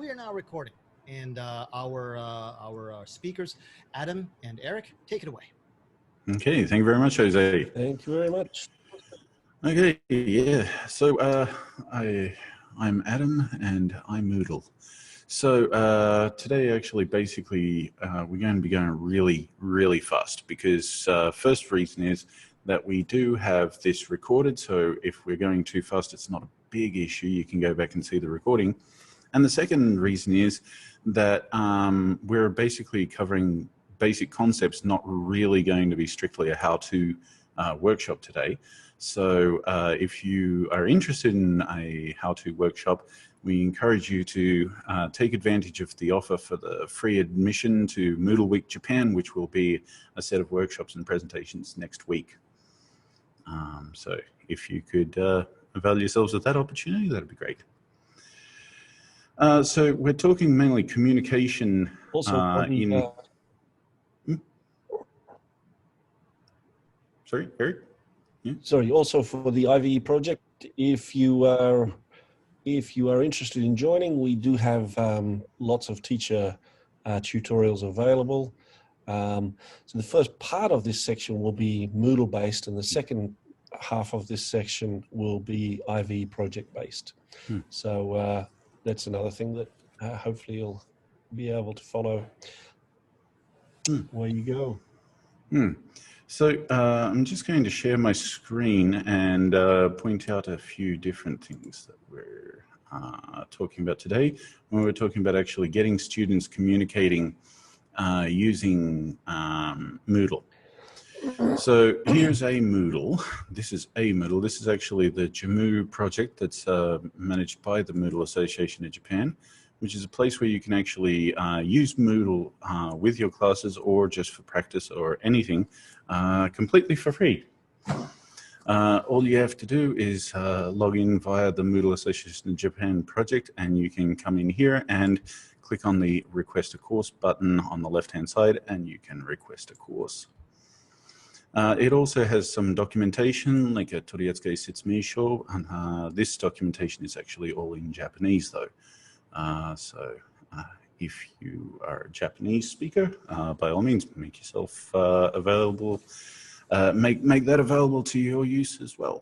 we are now recording, and our speakers, Adam and Eric, take it away. Okay, thank you very much, Jose. Thank you very much. Okay, yeah. So I'm Adam, and I'm Moodle. So today, actually, basically, we're going to be going really fast because first reason is that we do have this recorded. So if we're going too fast, it's not a big issue. You can go back and see the recording. And the second reason is that we're basically covering basic concepts, not really going to be strictly a how-to workshop today. So if you are interested in a how-to workshop, we encourage you to take advantage of the offer for the free admission to Moodle Week Japan, which will be a set of workshops and presentations next week. So if you could avail yourselves of that opportunity, that'd be great. So we're talking mainly communication. Also, Sorry, Eric? Yeah? Sorry, also for the IVE project, if you are interested in joining, we do have lots of teacher tutorials available. So the first part of this section will be Moodle based, and the second half of this section will be IVE project based. So that's another thing that hopefully you'll be able to follow where you go. So I'm just going to share my screen and point out a few different things that we're talking about today when we're talking about actually getting students communicating using Moodle. So here's a Moodle. This is a Moodle. This is actually the JAMU project that's managed by the Moodle Association of Japan, which is a place where you can actually use Moodle with your classes or just for practice or anything completely for free. All you have to do is log in via the Moodle Association of Japan project, and you can come in here and click on the Request a Course button on the left-hand side, and you can request a course. It also has some documentation, like a Toriatsuke Setsumeisho, and this documentation is actually all in Japanese, though. So if you are a Japanese speaker, by all means, make yourself available. Make that available to your use as well.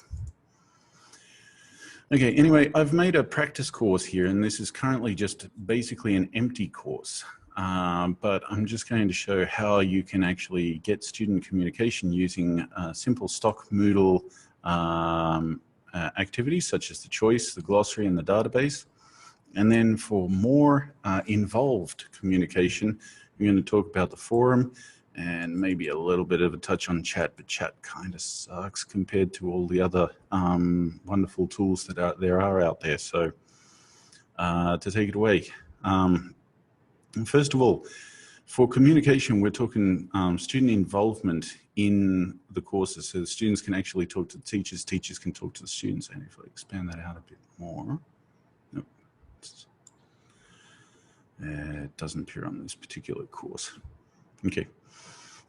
Okay, anyway, I've made a practice course here, and this is currently just basically an empty course. But I'm just going to show how you can actually get student communication using simple stock Moodle activities such as the choice, the glossary, and the database. And then for more involved communication, we're going to talk about the forum and maybe a little bit of a touch on chat, but chat kind of sucks compared to all the other wonderful tools that there are out there. So to take it away. First of all, for communication, we're talking student involvement in the courses, so the students can actually talk to the teachers, teachers can talk to the students. And if I expand that out a bit more, nope, it doesn't appear on this particular course. Okay,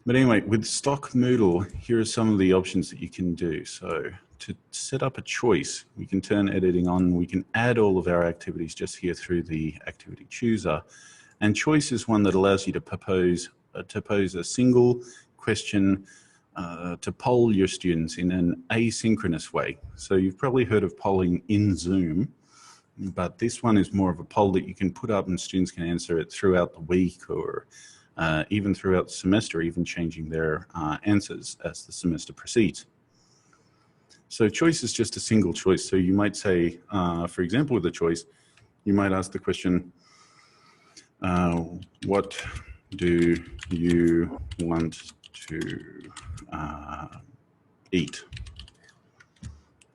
but anyway, with stock Moodle, here are some of the options that you can do. So to set up a choice, we can turn editing on. We can add all of our activities just here through the activity chooser. And choice is one that allows you to pose a single question to poll your students in an asynchronous way. So you've probably heard of polling in Zoom, but this one is more of a poll that you can put up and students can answer it throughout the week or even throughout the semester, even changing their answers as the semester proceeds. So choice is just a single choice. So you might say, for example, with a choice, you might ask the question, what do you want to eat?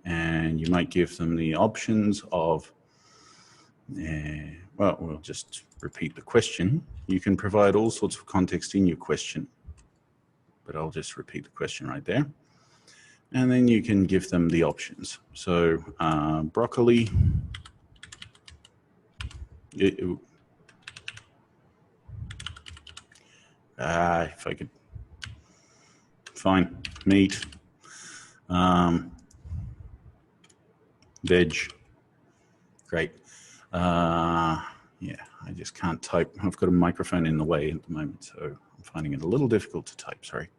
And you might give them the options of, well, we'll just repeat the question. You can provide all sorts of context in your question, but I'll just repeat the question right there. And then you can give them the options. So broccoli, if I could find meat, veg, great. Yeah, I just can't type. I've got a microphone in the way at the moment, so I'm finding it a little difficult to type, sorry.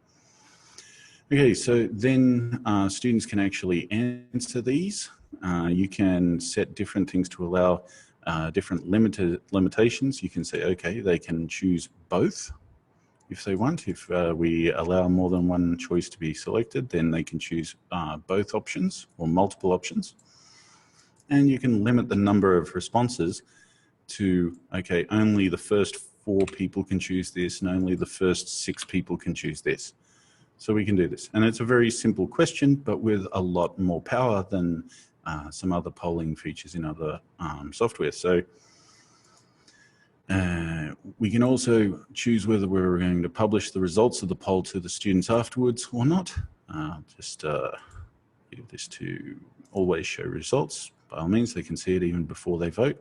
Okay, so then students can actually answer these. You can set different things to allow different limitations. You can say, okay, they can choose both if they want. If we allow more than one choice to be selected, then they can choose both options or multiple options. And you can limit the number of responses to, okay, only the first 4 people can choose this and only the first 6 people can choose this. So we can do this. And it's a very simple question, but with a lot more power than some other polling features in other software. So we can also choose whether we're going to publish the results of the poll to the students afterwards or not. Just give this to always show results. By all means, they can see it even before they vote.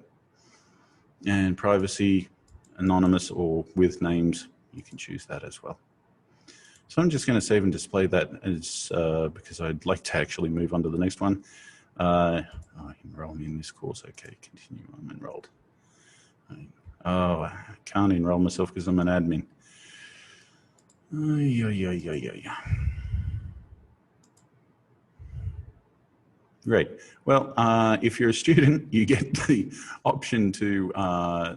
And privacy, anonymous or with names, you can choose that as well. So I'm just going to save and display that as because I'd like to actually move on to the next one. Enroll me in this course. Okay, continue. I'm enrolled. Oh, I can't enroll myself because I'm an admin. Great. Well, if you're a student, you get the option to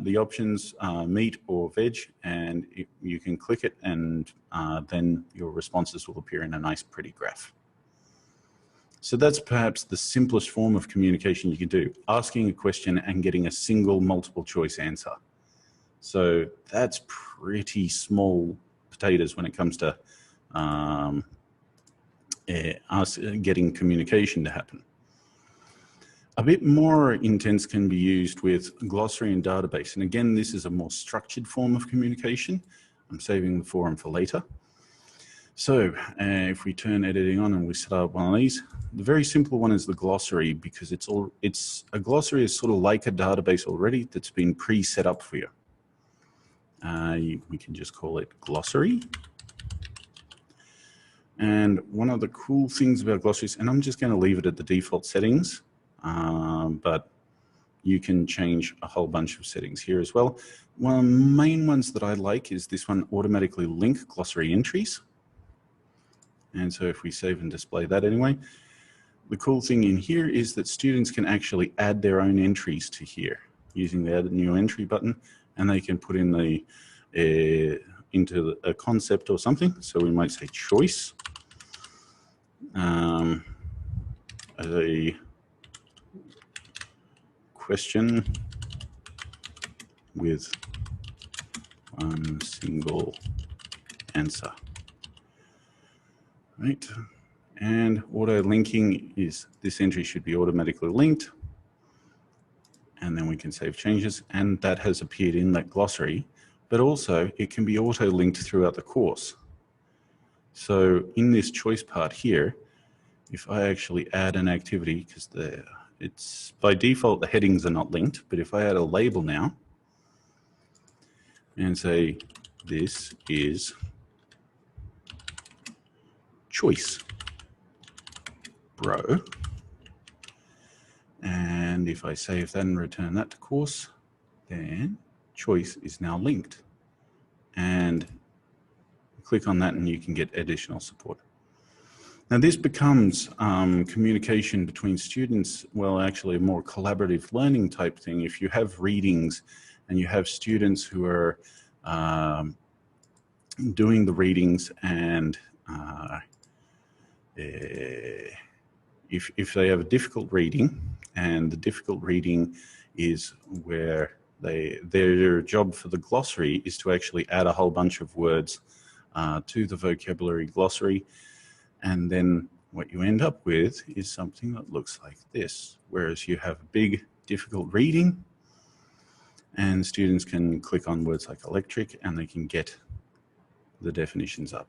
the options meat or veg, and you can click it, and then your responses will appear in a nice, pretty graph. So that's perhaps the simplest form of communication you can do: asking a question and getting a single multiple choice answer. So that's pretty small potatoes when it comes to us getting communication to happen. A bit more intense can be used with Glossary and Database. And again, this is a more structured form of communication. I'm saving the forum for later. So if we turn editing on and we set up one of these, the very simple one is the glossary, because a glossary is sort of like a database already that's been pre-set up for you. We can just call it glossary. And one of the cool things about glossaries, and I'm just going to leave it at the default settings, but you can change a whole bunch of settings here as well. One of the main ones that I like is this one, automatically link glossary entries. And so if we save and display that anyway, the cool thing in here is that students can actually add their own entries to here using the add new entry button, and they can put in the into a concept or something. So we might say choice, a question with one single answer, right? And auto linking is this entry should be automatically linked, and then we can save changes, and that has appeared in that glossary, but also it can be auto linked throughout the course. So in this choice part here, if I actually add an activity, because it's by default the headings are not linked, but if I add a label now and say this is choice bro, and if I save that and return that to course, then choice is now linked, and click on that and you can get additional support. Now this becomes communication between students, well, actually a more collaborative learning type thing. If you have readings and you have students who are doing the readings, and if they have a difficult reading, and the difficult reading is where their job for the glossary is to actually add a whole bunch of words to the vocabulary glossary, and then what you end up with is something that looks like this, whereas you have a big difficult reading and students can click on words like electric and they can get the definitions up.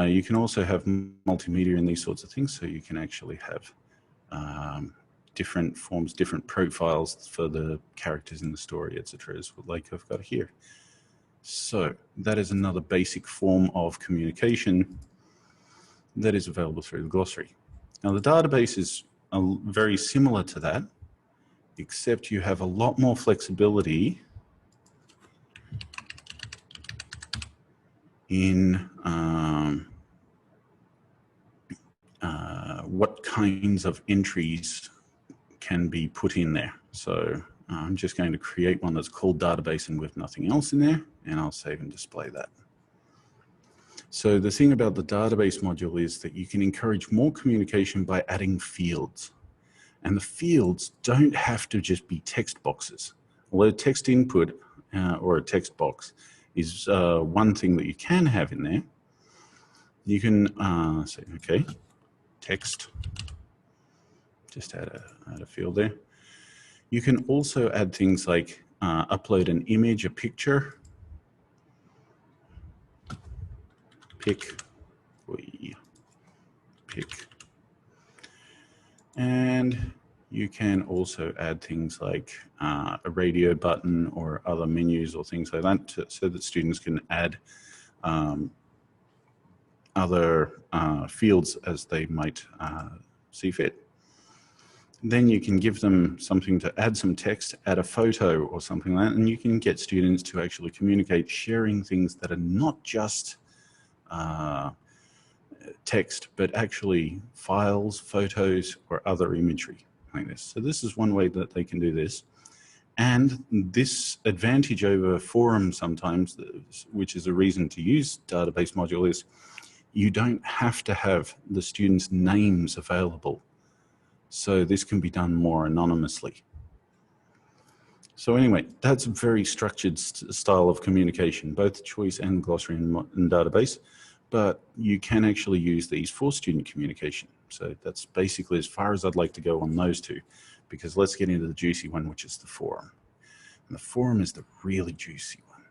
You can also have multimedia in these sorts of things, so you can actually have different forms, different profiles for the characters in the story, etc., like I've got here. So that is another basic form of communication that is available through the glossary. Now the database is very similar to that, except you have a lot more flexibility in what kinds of entries can be put in there. So I'm just going to create one that's called database and with nothing else in there, and I'll save and display that. So the thing about the database module is that you can encourage more communication by adding fields. And the fields don't have to just be text boxes. Although text input or a text box is one thing that you can have in there. You can say, okay, text, just add a field there. You can also add things like upload an image, a picture, pick, and you can also add things like a radio button or other menus or things like that so that students can add other fields as they might see fit. Then you can give them something to add some text, add a photo or something like that, and you can get students to actually communicate, sharing things that are not just text, but actually files, photos, or other imagery like this. So this is one way that they can do this. And this advantage over forums sometimes, which is a reason to use database module, is you don't have to have the students' names available. So this can be done more anonymously. So anyway, that's a very structured style of communication, both choice and glossary and database, but you can actually use these for student communication. So that's basically as far as I'd like to go on those two, because let's get into the juicy one, which is the forum. And the forum is the really juicy one.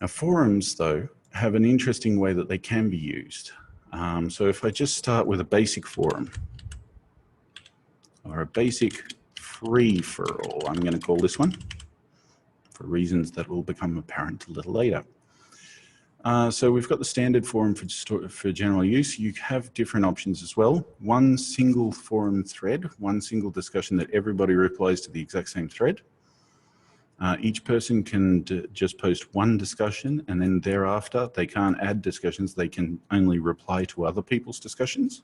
Now forums, though, have an interesting way that they can be used. So if I just start with a basic forum, or a basic free-for-all, I'm going to call this one, for reasons that will become apparent a little later. So we've got the standard forum for general use. You have different options as well. One single forum thread, one single discussion that everybody replies to the exact same thread. Each person can just post one discussion, and then thereafter they can't add discussions. They can only reply to other people's discussions.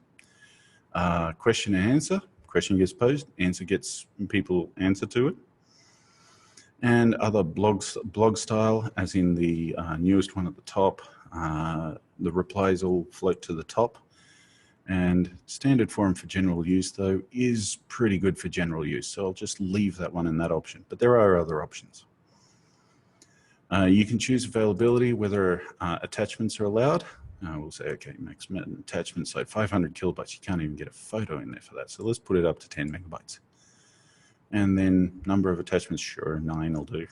Question and answer. Question gets posed, answer gets people answer to it. And other blog style, as in the newest one at the top, the replies all float to the top. And standard forum for general use, though, is pretty good for general use. So I'll just leave that one in that option. But there are other options. You can choose availability, whether attachments are allowed. We'll say, okay, maximum attachment, so 500 kilobytes. You can't even get a photo in there for that. So let's put it up to 10 megabytes. And then number of attachments, sure, 9 will do.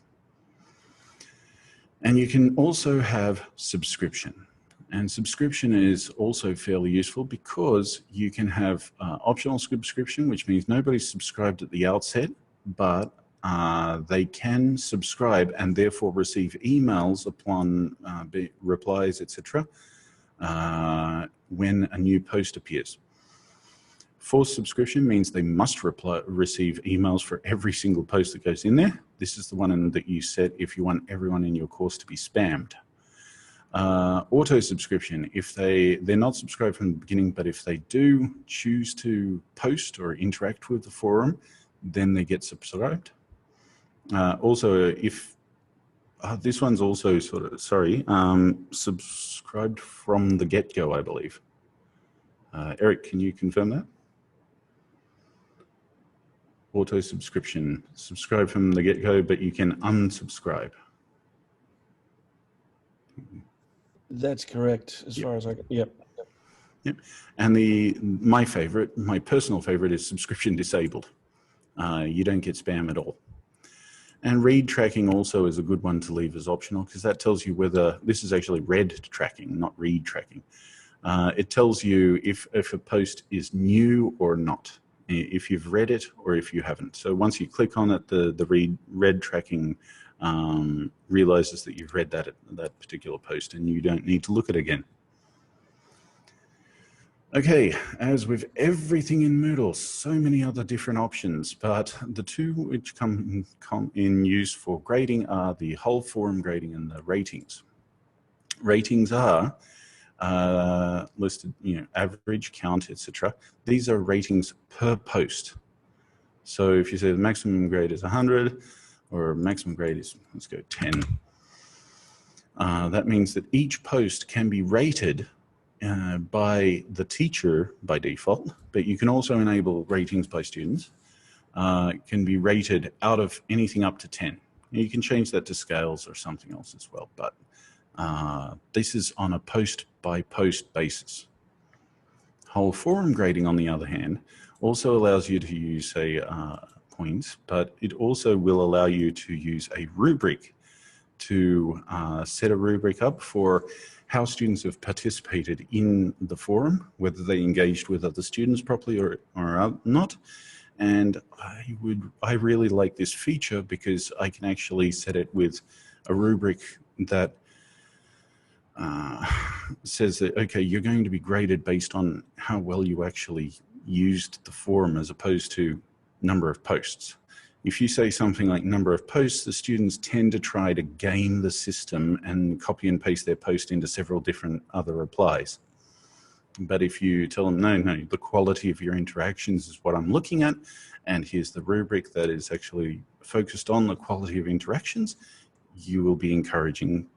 And you can also have subscription. And subscription is also fairly useful because you can have optional subscription, which means nobody's subscribed at the outset, but they can subscribe and therefore receive emails upon replies, etc. When a new post appears. Forced subscription means they must receive emails for every single post that goes in there. This is the one that you set if you want everyone in your course to be spammed. Auto subscription, if they're not subscribed from the beginning, but if they do choose to post or interact with the forum, then they get subscribed. Also, if this one's also subscribed from the get-go, I believe. Eric, can you confirm that? Auto subscription, subscribe from the get-go, but you can unsubscribe. That's correct, as far as I can. Yep. Yep. And my personal favorite is subscription disabled. You don't get spam at all. And read tracking also is a good one to leave as optional because that tells you whether this is actually read tracking, not read tracking. It tells you if a post is new or not, if you've read it or if you haven't. So once you click on it, the read tracking realizes that you've read that particular post and you don't need to look at it again. Okay, as with everything in Moodle, so many other different options, but the two which come in use for grading are the whole forum grading and the ratings. Ratings are listed, average, count, etc. These are ratings per post. So if you say the maximum grade is 100, or maximum grade is, let's go 10, that means that each post can be rated by the teacher by default, but you can also enable ratings by students. It can be rated out of anything up to 10. You can change that to scales or something else as well, but this is on a post-by-post basis. Whole forum grading, on the other hand, also allows you to use, say, points, but it also will allow you to use a rubric to set a rubric up for how students have participated in the forum, whether they engaged with other students properly or not. And I really like this feature because I can actually set it with a rubric that says that, okay, you're going to be graded based on how well you actually used the forum as opposed to number of posts. If you say something like number of posts, the students tend to try to game the system and copy and paste their post into several different other replies. But if you tell them, no, the quality of your interactions is what I'm looking at, and here's the rubric that is actually focused on the quality of interactions, you will be encouraging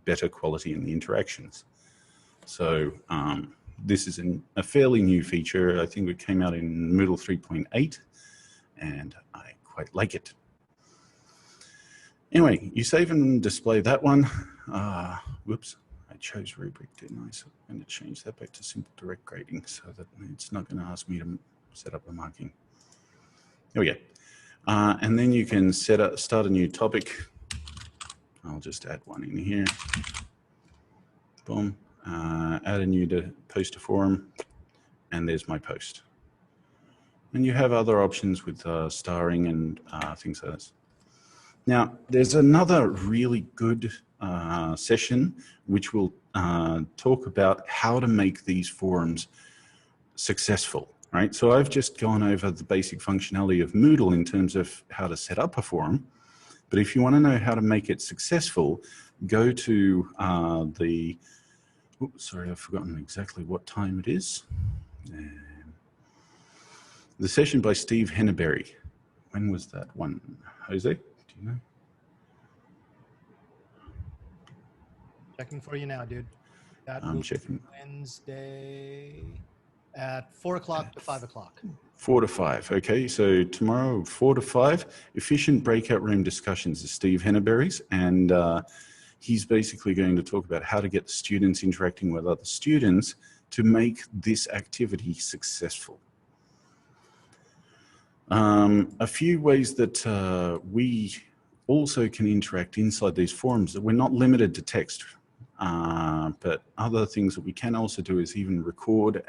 better quality in the interactions. So this is a fairly new feature. I think it came out in Moodle 3.8, and I quite like it. Anyway, you save and display that one. Whoops, I chose rubric, didn't I? So I'm going to change that back to simple direct grading so that it's not going to ask me to set up a marking. There we go. And then you can start a new topic. I'll just add one in here. Boom. Add a new post to forum, and there's my post. And you have other options with starring and things like this. Now, there's another really good session which will talk about how to make these forums successful, right? So I've just gone over the basic functionality of Moodle in terms of how to set up a forum. But if you want to know how to make it successful, go to oops, sorry, I've forgotten exactly what time it is. The session by Steve Henneberry. When was that one? Jose, do you know? Checking for you now, dude. That I'm will checking. be Wednesday at 4 o'clock to 5 o'clock. 4 to 5. Okay, so tomorrow, 4 to 5, efficient breakout room discussions is Steve Henneberry's, and he's basically going to talk about how to get the students interacting with other students to make this activity successful. A few ways that we also can interact inside these forums, that we're not limited to text, but other things that we can also do is even record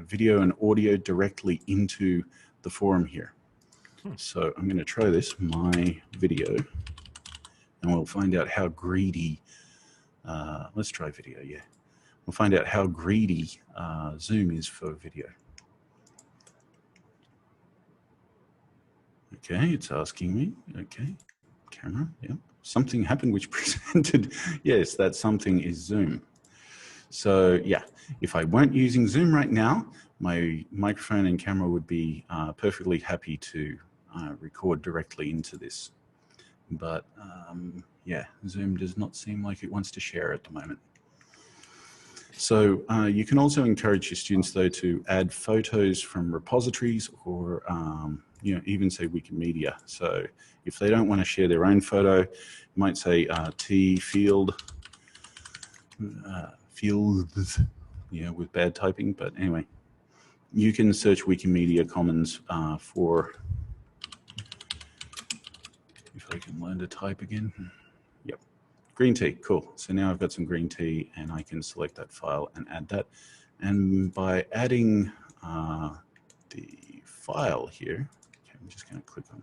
video and audio directly into the forum here. So I'm going to try this, my video, and we'll find out how greedy, let's try video, yeah. We'll find out how greedy Zoom is for video. Okay, it's asking me, okay, camera, yeah. Something happened which presented, yes, that something is Zoom. So yeah, if I weren't using Zoom right now, my microphone and camera would be perfectly happy to record directly into this. But yeah, Zoom does not seem like it wants to share at the moment. So you can also encourage your students though to add photos from repositories or even say Wikimedia. So if they don't want to share their own photo, you might say T field, fields, yeah, with bad typing, but anyway, you can search Wikimedia Commons for, if I can learn to type again. Yep, green tea, cool. So now I've got some green tea and I can select that file and add that. And by adding the file here, okay, I'm just going to click on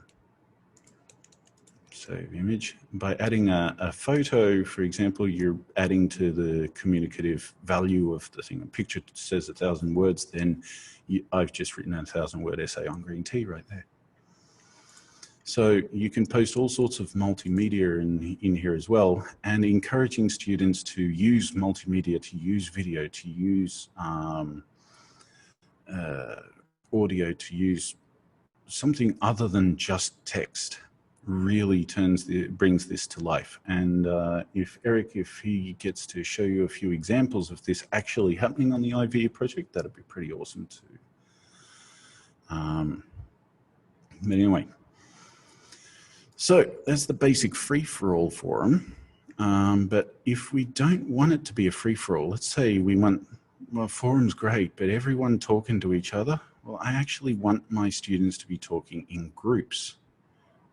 Save image. By adding a photo, for example, you're adding to the communicative value of the thing. A picture says 1,000 words, then I've just written a 1,000-word essay on green tea right there. So you can post all sorts of multimedia in here as well, and encouraging students to use multimedia, to use video, to use audio, to use something other than just text really brings this to life. And if Eric, if he gets to show you a few examples of this actually happening on the IVE project, that'd be pretty awesome too. But anyway, so that's the basic free-for-all forum. But if we don't want it to be a free-for-all, let's say we want, well, forum's great, but everyone talking to each other, well, I actually want my students to be talking in groups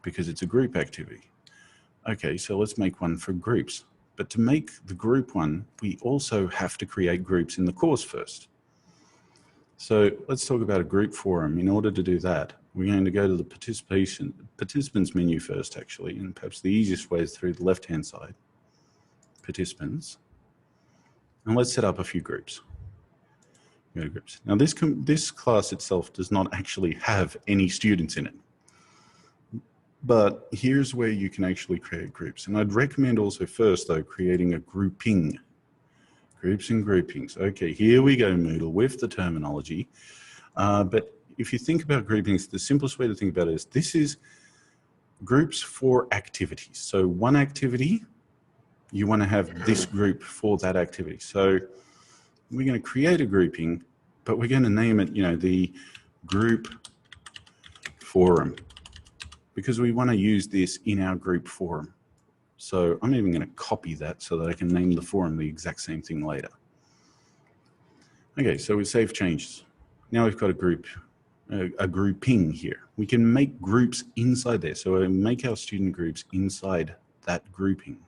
because it's a group activity. Okay, so let's make one for groups. But to make the group one, we also have to create groups in the course first. So let's talk about a group forum. In order to do that, we're going to go to the participants menu first, actually, and perhaps the easiest way is through the left-hand side, participants. And let's set up a few groups. Go to groups. Now this class itself does not actually have any students in it. But here's where you can actually create groups. And I'd recommend also first, though, creating a grouping. Groups and groupings. Okay, here we go, Moodle, with the terminology. But if you think about groupings, the simplest way to think about it is this is groups for activities. So one activity, you want to have this group for that activity. So we're going to create a grouping, but we're going to name it, you know, the group forum, because we want to use this in our group forum. So I'm even going to copy that so that I can name the forum the exact same thing later. Okay, so we save changes. Now we've got a group, a grouping here. We can make groups inside there. So we make our student groups inside that grouping.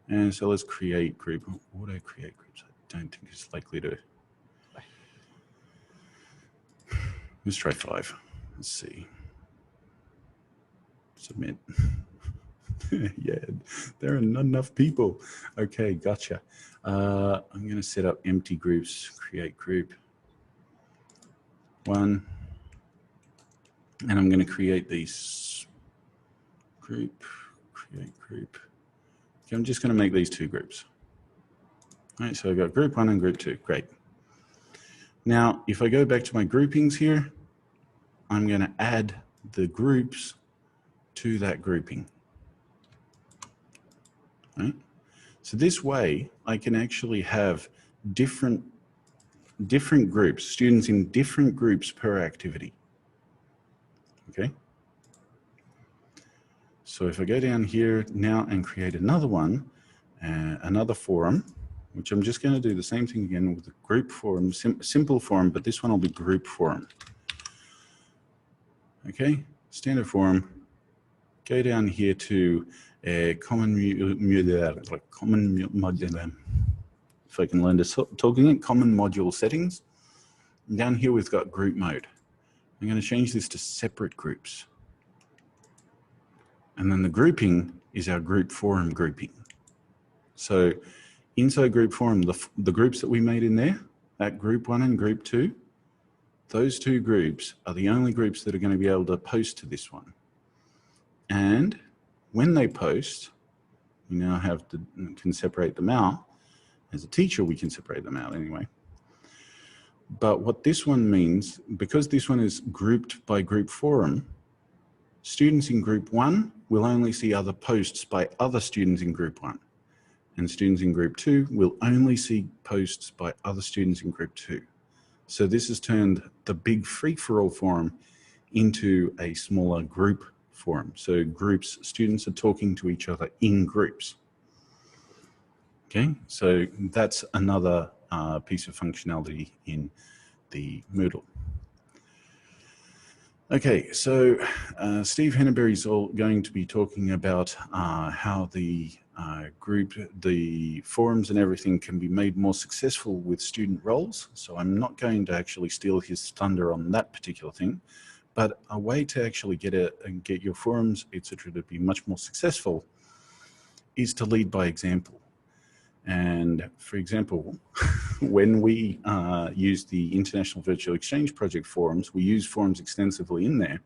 And so let's create group. Auto create groups. I don't think it's likely to. Let's try 5. Let's see. Submit. Yeah, there are not enough people. Okay, gotcha. I'm going to set up empty groups, create group 1, and I'm going to create these group, create group. Okay, I'm just going to make these 2 groups. All right, so I've got group 1 and group 2. Great. Now, if I go back to my groupings here, I'm going to add the groups to that grouping. Right? So this way, I can actually have different groups, students in different groups per activity. Okay. So if I go down here now and create another one, another forum, which I'm just going to do the same thing again with the group forum, simple forum, but this one will be group forum. Okay, standard forum. Go down here to common module. If I can learn to talk again, common module settings. And down here we've got group mode. I'm going to change this to separate groups. And then the grouping is our group forum grouping. So inside group forum, the groups that we made in there, that group 1 and group 2, those 2 groups are the only groups that are going to be able to post to this one. And when they post, we now can separate them out. As a teacher, we can separate them out anyway. But what this one means, because this one is grouped by group forum, students in group 1 will only see other posts by other students in group 1. And students in group 2 will only see posts by other students in group 2. So this has turned the big free-for-all forum into a smaller group forum. So groups, students are talking to each other in groups. Okay, so that's another piece of functionality in the Moodle. Okay, so Steve Henneberry's going to be talking about how the the forums and everything can be made more successful with student roles. So I'm not going to actually steal his thunder on that particular thing, But a way to actually get your forums, etc., to be much more successful is to lead by example. And for example, when we use the International Virtual Exchange Project forums, we use forums extensively in there.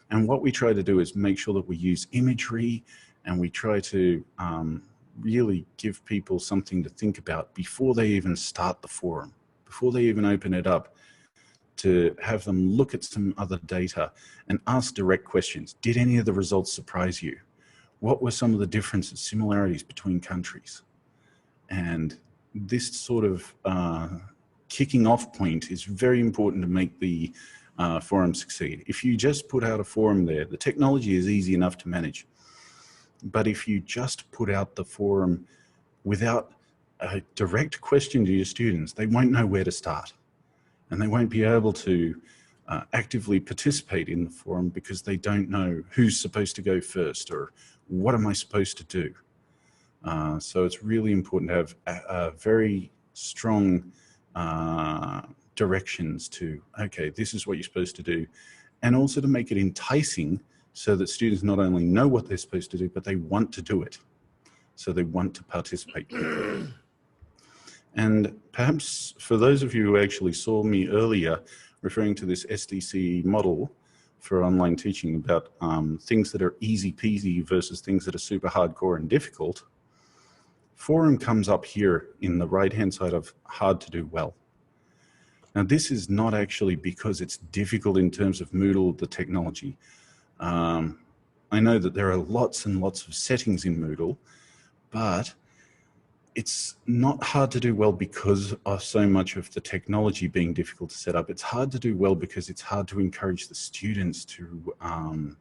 And what we try to do is make sure that we use imagery, and we try to really give people something to think about before they even start the forum, before they even open it up, to have them look at some other data and ask direct questions. Did any of the results surprise you? What were some of the differences, similarities between countries? And this sort of kicking off point is very important to make the forum succeed. If you just put out a forum there, the technology is easy enough to manage. But if you just put out the forum without a direct question to your students, they won't know where to start. And they won't be able to actively participate in the forum because they don't know who's supposed to go first or what am I supposed to do. So it's really important to have a very strong directions to, okay, this is what you're supposed to do. And also to make it enticing so that students not only know what they're supposed to do, but they want to do it. So they want to participate. And perhaps for those of you who actually saw me earlier referring to this SDC model for online teaching about things that are easy peasy versus things that are super hardcore and difficult, forum comes up here in the right-hand side of hard to do well. Now, this is not actually because it's difficult in terms of Moodle, the technology. I know that there are lots and lots of settings in Moodle, but it's not hard to do well because of so much of the technology being difficult to set up. It's hard to do well because it's hard to encourage the students to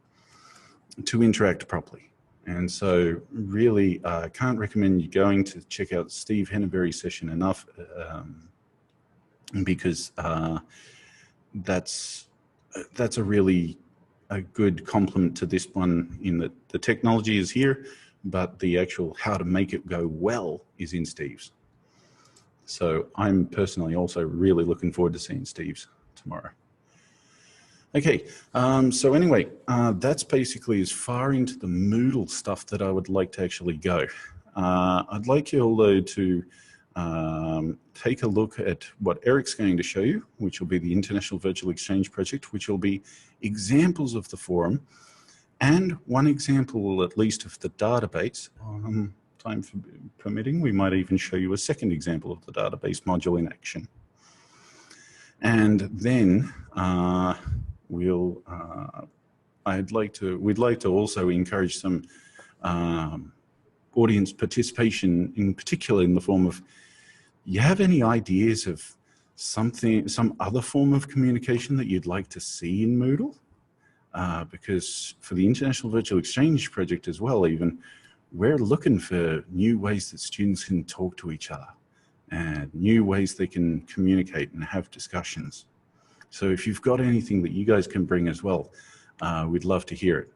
interact properly. And so really, I can't recommend you going to check out Steve Henneberry's session enough because that's a really a good complement to this one in that the technology is here, but the actual how to make it go well is in Steve's. So I'm personally also really looking forward to seeing Steve's tomorrow. Okay, so anyway, that's basically as far into the Moodle stuff that I would like to actually go. I'd like you all though to take a look at what Eric's going to show you, which will be the International Virtual Exchange Project, which will be examples of the forum, and one example at least of the database. Time permitting, we might even show you a second example of the database module in action. And then we'd like to also encourage some audience participation, in particular in the form of, you have any ideas of some other form of communication that you'd like to see in Moodle? Because for the International Virtual Exchange Project as well, even, we're looking for new ways that students can talk to each other and new ways they can communicate and have discussions. So if you've got anything that you guys can bring as well, we'd love to hear it.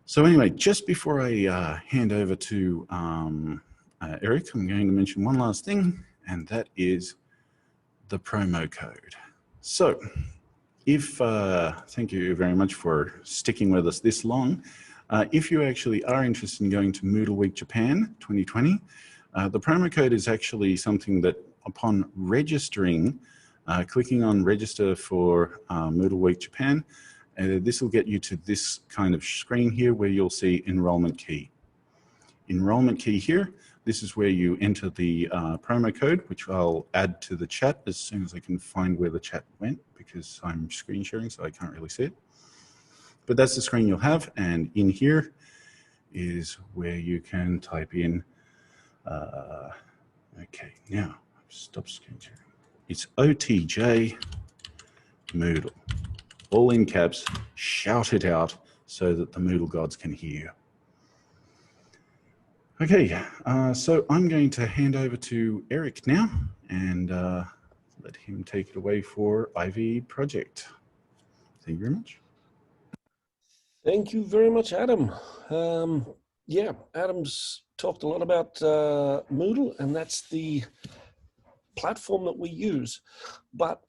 So anyway, just before I hand over to Eric, I'm going to mention one last thing, and that is the promo code. So if, thank you very much for sticking with us this long. If you actually are interested in going to Moodle Week Japan 2020, the promo code is actually something that upon registering, clicking on register for Moodle Week Japan, this will get you to this kind of screen here where you'll see enrollment key. Enrollment key here, this is where you enter the promo code, which I'll add to the chat as soon as I can find where the chat went, because I'm screen sharing so I can't really see it. But that's the screen you'll have, and in here is where you can type in, okay, now stop screen sharing. It's OTJ Moodle, all in caps, shout it out so that the Moodle gods can hear you. Okay, so I'm going to hand over to Eric now and let him take it away for IVE project. Thank you very much. Thank you very much, Adam. Yeah, Adam's talked a lot about Moodle, and that's the platform that we use. But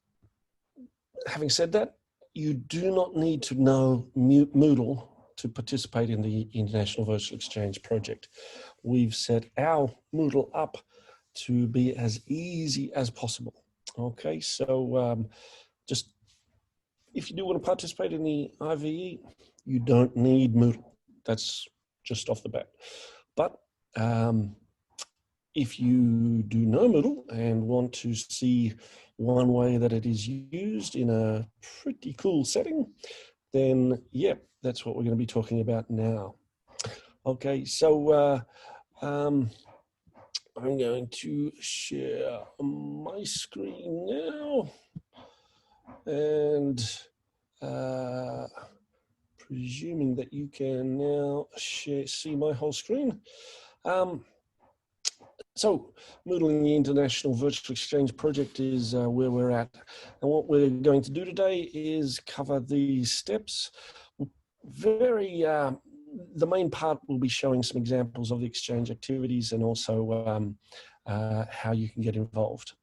having said that, you do not need to know Moodle to participate in the International Virtual Exchange project. We've set our Moodle up to be as easy as possible. Okay, so just if you do want to participate in the IVE, you don't need Moodle. That's just off the bat. But if you do know Moodle and want to see one way that it is used in a pretty cool setting, then yeah, that's what we're going to be talking about now. Okay, so I'm going to share my screen now, and presuming that you can now see my whole screen. So Moodle in the International Virtual Exchange project is where we're at. And what we're going to do today is cover these steps. The main part will be showing some examples of the exchange activities and also how you can get involved.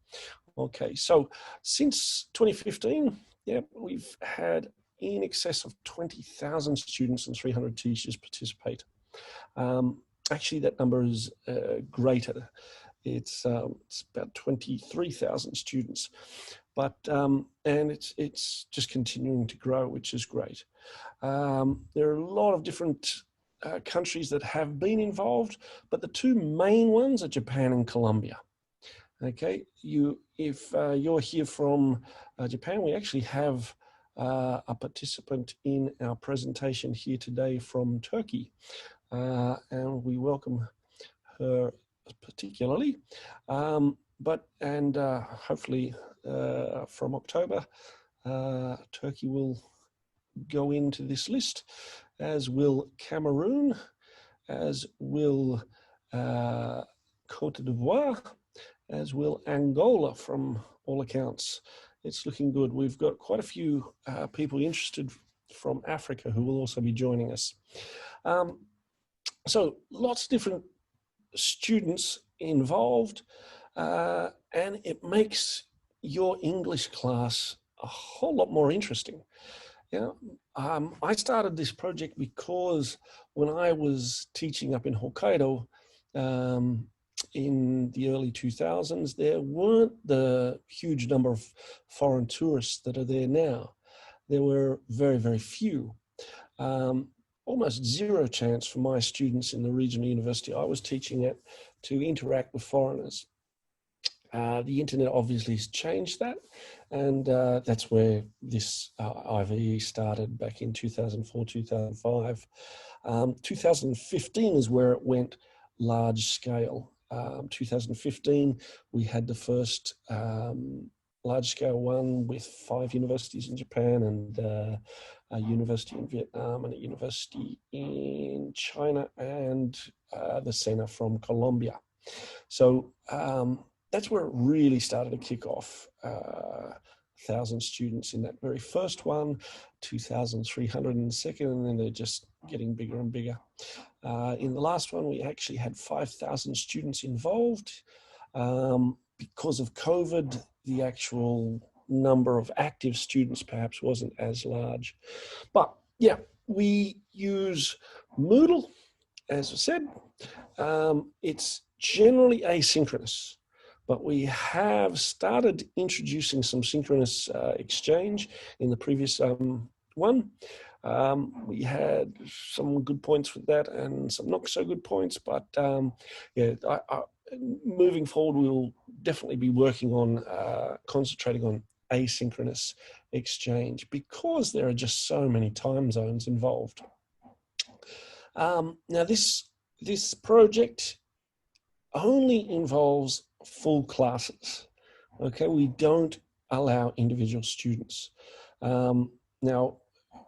Okay, so since 2015, yeah, we've had in excess of 20,000 students and 300 teachers participate. Actually, that number is greater. It's about 23,000 students, but and it's just continuing to grow, which is great. There are a lot of different countries that have been involved, but the two main ones are Japan and Colombia. Okay, if you're here from Japan, we actually have a participant in our presentation here today from Turkey, and we welcome her particularly. Hopefully from October, Turkey will go into this list, as will Cameroon, as will Côte d'Ivoire, as will Angola from all accounts. It's looking good. We've got quite a few people interested from Africa who will also be joining us. So lots of different students involved, and it makes your English class a whole lot more interesting. Yeah, I started this project because when I was teaching up in Hokkaido in the early 2000s, there weren't the huge number of foreign tourists that are there now. There were very, very few. Almost zero chance for my students in the regional university I was teaching at to interact with foreigners. The internet obviously has changed that, and that's where this IVE started back in 2004, 2005. 2015 is where it went large scale. 2015, we had the first large scale one with 5 universities in Japan and a university in Vietnam and a university in China and the center from Colombia. So that's where it really started to kick off. 1,000 students in that very first one, 2,300 in the second, and then they're just getting bigger and bigger. In the last one, we actually had 5,000 students involved. Because of COVID, the actual number of active students perhaps wasn't as large. But yeah, we use Moodle, as I said. It's generally asynchronous, but we have started introducing some synchronous exchange in the previous one. We had some good points with that and some not so good points, but yeah, moving forward, we'll definitely be working on concentrating on asynchronous exchange because there are just so many time zones involved. Now, this project only involves full classes. Okay, we don't allow individual students. Now,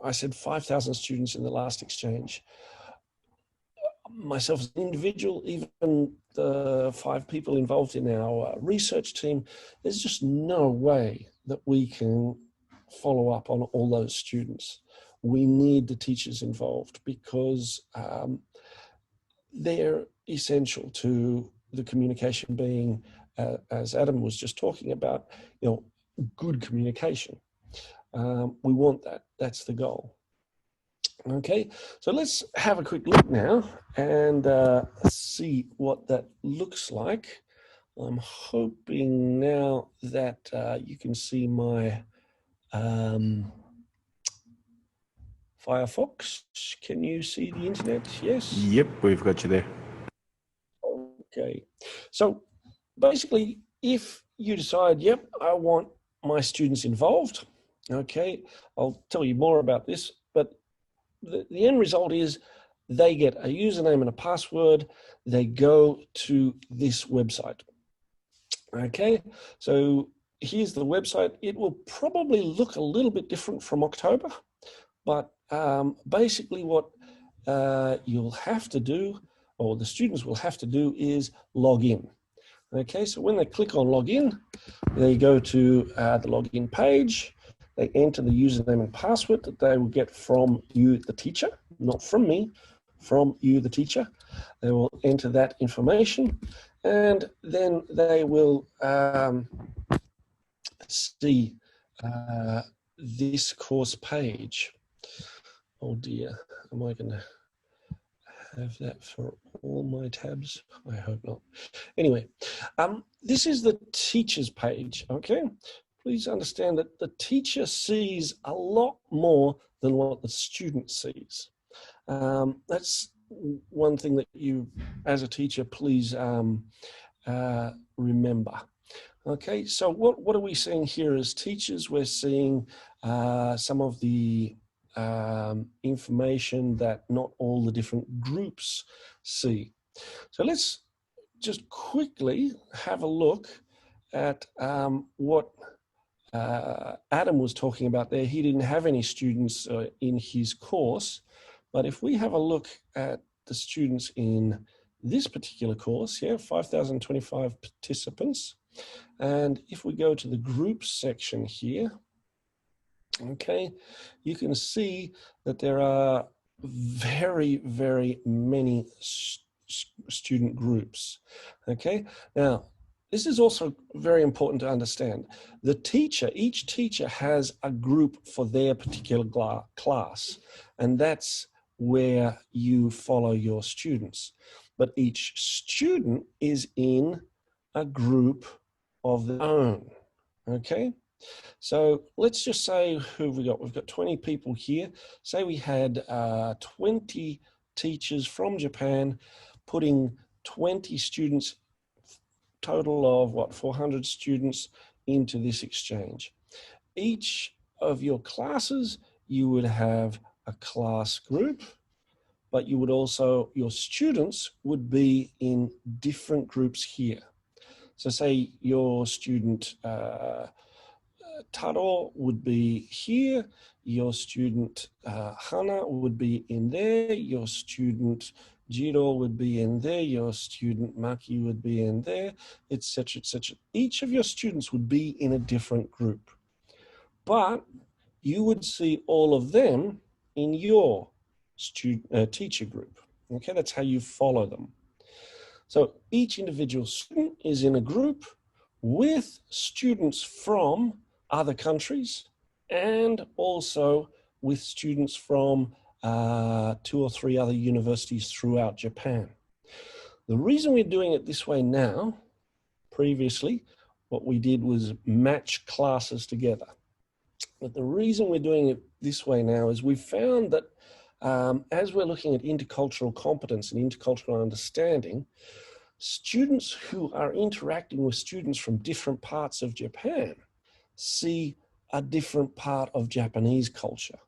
I said 5,000 students in the last exchange. Myself as an individual, even the 5 people involved in our research team, there's just no way that we can follow up on all those students. We need the teachers involved because they're essential to the communication being, as Adam was just talking about, good communication. We want that. That's the goal. Okay, so let's have a quick look now and see what that looks like. I'm hoping now that you can see my Firefox. Can you see the internet? Yes? Yep, we've got you there. Okay, so basically, if you decide, yep, I want my students involved, okay, I'll tell you more about this, but the end result is they get a username and a password, they go to this website. Okay, so here's the website. It will probably look a little bit different from October, but basically what you'll have to do, or the students will have to do, is log in. Okay, so when they click on login, they go to the login page, they enter the username and password that they will get from you, the teacher, not from me, from you, the teacher. They will enter that information, and then they will see this course page. Oh dear, am I going to have that for all my tabs? I hope not. Anyway, this is the teacher's page, okay? Please understand that the teacher sees a lot more than what the student sees. That's one thing that you, as a teacher, please remember. Okay, so what are we seeing here as teachers? We're seeing some of the information that not all the different groups see. So let's just quickly have a look at what Adam was talking about there. He didn't have any students in his course, but if we have a look at the students in this particular course, 5,025 participants, and if we go to the groups section here, okay, you can see that there are very, very many student groups. Okay, now this is also very important to understand. The teacher, each teacher has a group for their particular class, and that's where you follow your students. But each student is in a group of their own. Okay, so let's just say who have we got? We've got 20 people here. Say we had 20 teachers from Japan putting 20 students, total of what, 400 students into this exchange. Each of your classes, you would have a class group, but you would also, your students would be in different groups here. So say your student Taro would be here, your student Hana would be in there, your student Jiro would be in there, your student Maki would be in there, etc., etc. Each of your students would be in a different group, but you would see all of them in your teacher group. Okay, that's how you follow them. So each individual student is in a group with students from other countries and also with students from 2 or 3 other universities throughout Japan. The reason we're doing it this way now, previously, what we did was match classes together. But the reason we're doing it this way now is we've found that as we're looking at intercultural competence and intercultural understanding, students who are interacting with students from different parts of Japan see a different part of Japanese culture.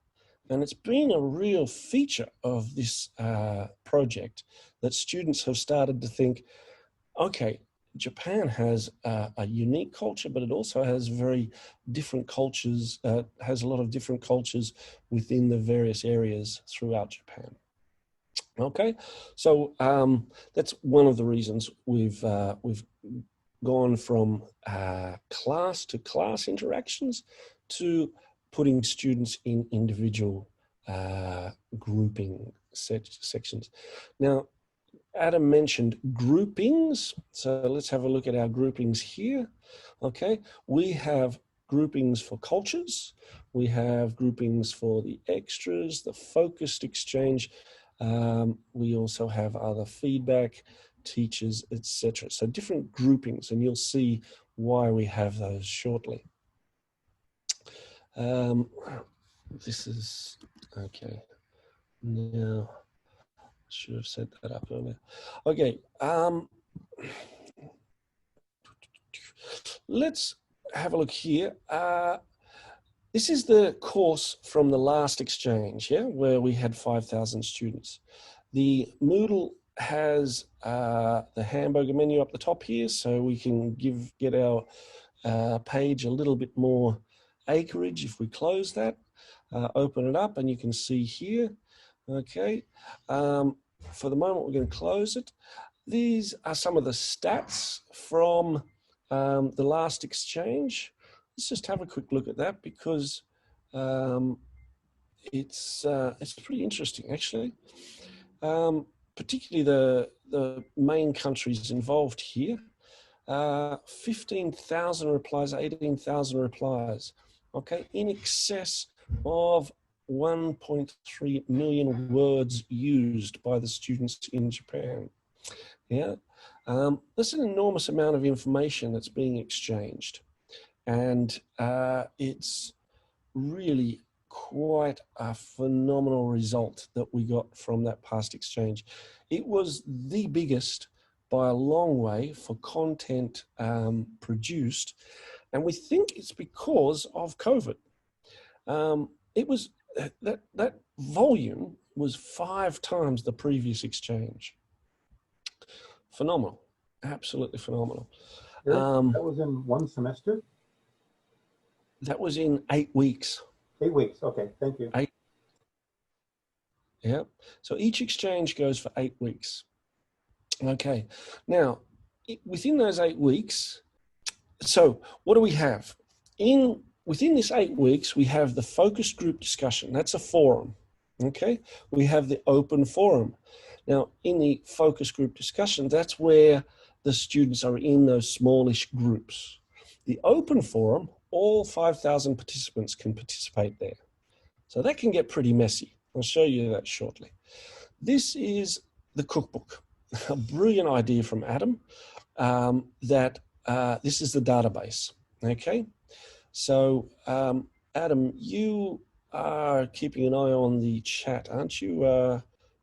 And it's been a real feature of this project that students have started to think, okay, Japan has a unique culture, but it also has very different cultures, has a lot of different cultures within the various areas throughout Japan. Okay, so that's one of the reasons we've gone from class to class interactions to putting students in individual grouping sections. Now, Adam mentioned groupings, so let's have a look at our groupings here. Okay, we have groupings for cultures. We have groupings for the extras, the focused exchange. We also have other feedback, teachers, etc. So different groupings, and you'll see why we have those shortly. This is, okay, now, should have set that up earlier. Okay, let's have a look here. This is the course from the last exchange, yeah, where we had 5,000 students. The Moodle has the hamburger menu up the top here, so we can get our page a little bit more acreage if we close that. Open it up, and you can see here. Okay, for the moment, we're going to close it. These are some of the stats from the last exchange. Let's just have a quick look at that, because it's pretty interesting, actually. Particularly the main countries involved here. 15,000 replies, 18,000 replies. Okay, in excess of 1.3 million words used by the students in Japan. Yeah, that's an enormous amount of information that's being exchanged, and it's really quite a phenomenal result that we got from that past exchange. It was the biggest by a long way for content produced, and we think it's because of COVID. It was that volume was 5 times the previous exchange. Phenomenal, absolutely phenomenal. Eric, that was in one semester? That was in 8 weeks. 8 weeks, okay, thank you. Yeah, so each exchange goes for 8 weeks. Okay, now within those 8 weeks, so what do we have? Within this 8 weeks, we have the focus group discussion. That's a forum. Okay, we have the open forum. Now, in the focus group discussion, that's where the students are in those smallish groups. The open forum, all 5,000 participants can participate there. So that can get pretty messy. I'll show you that shortly. This is the cookbook, a brilliant idea from Adam, this is the database, okay? So Adam, you are keeping an eye on the chat, aren't you?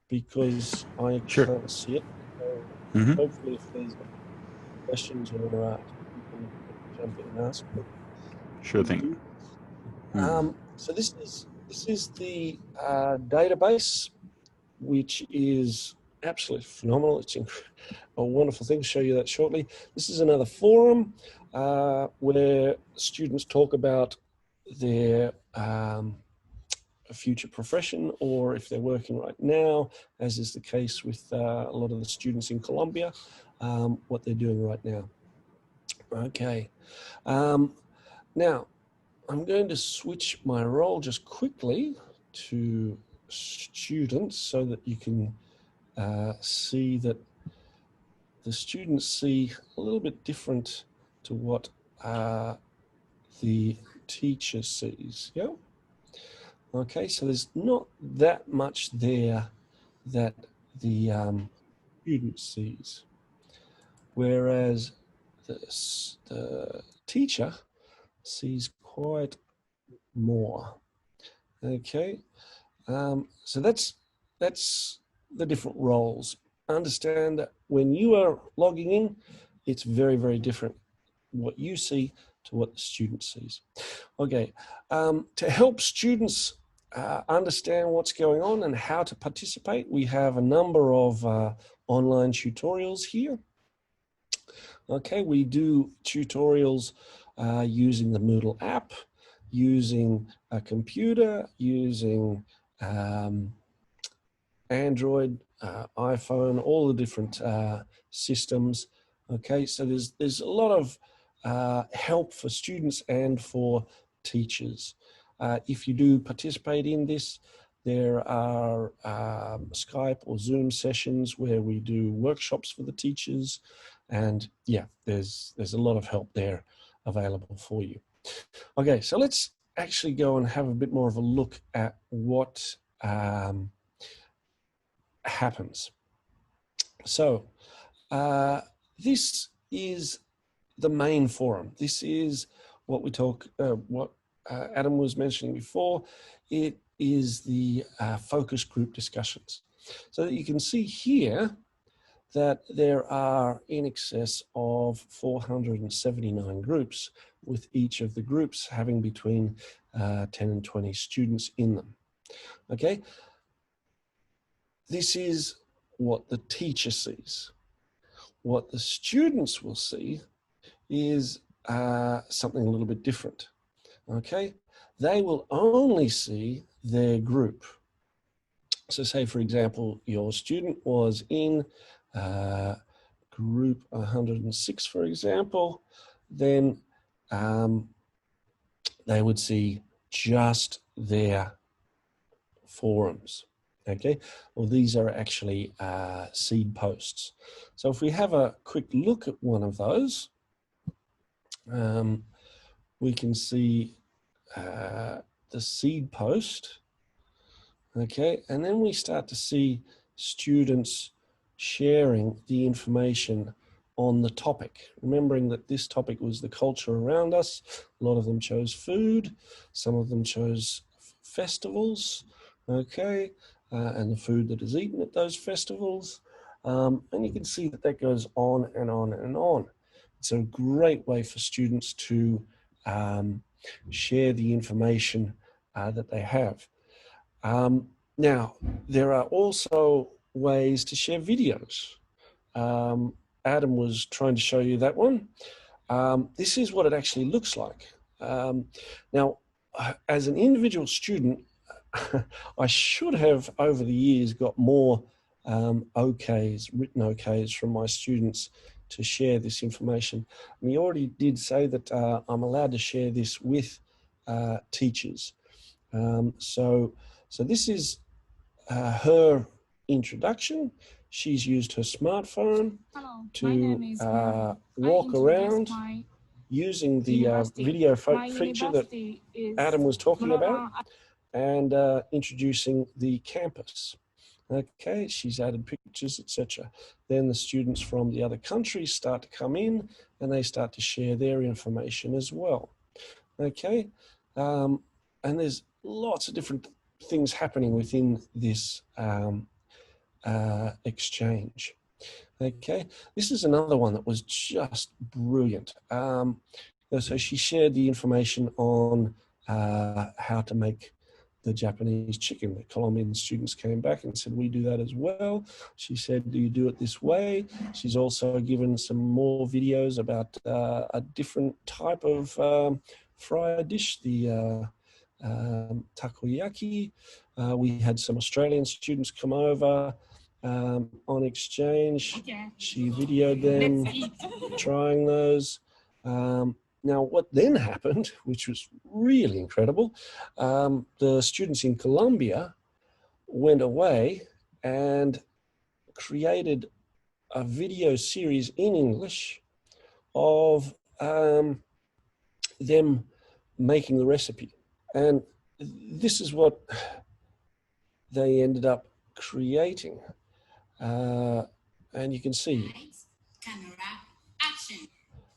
Because I can't see it. So hopefully if there's questions or people can jump in and ask. Sure thing. So this is the database, which is absolutely phenomenal. It's a wonderful thing. I'll show you that shortly. This is another forum where students talk about their future profession, or if they're working right now, as is the case with a lot of the students in Colombia, what they're doing right now. Okay. Now, I'm going to switch my role just quickly to students so that you can see that the students see a little bit different to what the teacher sees. Yeah. Okay, so there's not that much there that the student sees, whereas the teacher sees quite more. Okay, so that's the different roles. Understand that when you are logging in, it's very, very different what you see to what the student sees. Okay, to help students understand what's going on and how to participate, we have a number of online tutorials here. Okay, we do tutorials using the Moodle app, using a computer, using Android, iPhone, all the different systems. Okay, so there's a lot of help for students and for teachers. If you do participate in this, there are Skype or Zoom sessions where we do workshops for the teachers, and yeah, there's a lot of help there available for you. Okay, so let's actually go and have a bit more of a look at what happens. So this is the main forum. This is what we talk, what Adam was mentioning before. It is the focus group discussions. So that you can see here that there are in excess of 479 groups, with each of the groups having between 10 and 20 students in them. Okay, this is what the teacher sees. What the students will see is something a little bit different. Okay, they will only see their group. So say, for example, your student was in group 106, for example, then they would see just their forums. Okay, well, these are actually seed posts. So if we have a quick look at one of those, we can see the seed post. Okay, and then we start to see students sharing the information on the topic, remembering that this topic was the culture around us. A lot of them chose food, some of them chose festivals, okay, and the food that is eaten at those festivals. And you can see that that goes on and on and on. It's a great way for students to share the information that they have. Now, there are also ways to share videos. Adam was trying to show you that one. This is what it actually looks like. Now, as an individual student, I should have over the years got more OKs, written OKs from my students to share this information. And he already did say that I'm allowed to share this with teachers. So this is her introduction. She's used her smartphone to walk around using the video feature that Adam was talking about, and introducing the campus. Okay, she's added pictures, etc. Then the students from the other countries start to come in, and they start to share their information as well. Okay, and there's lots of different things happening within this exchange. Okay, this is another one that was just brilliant. So she shared the information on how to make the Japanese chicken. The Colombian students came back and said, we do that as well. She said, do you do it this way? She's also given some more videos about a different type of fried dish, the takoyaki. We had some Australian students come over on exchange. She videoed them trying those. Now, what then happened, which was really incredible, the students in Colombia went away and created a video series in English of them making the recipe. And this is what they ended up creating. And you can see. Camera, action.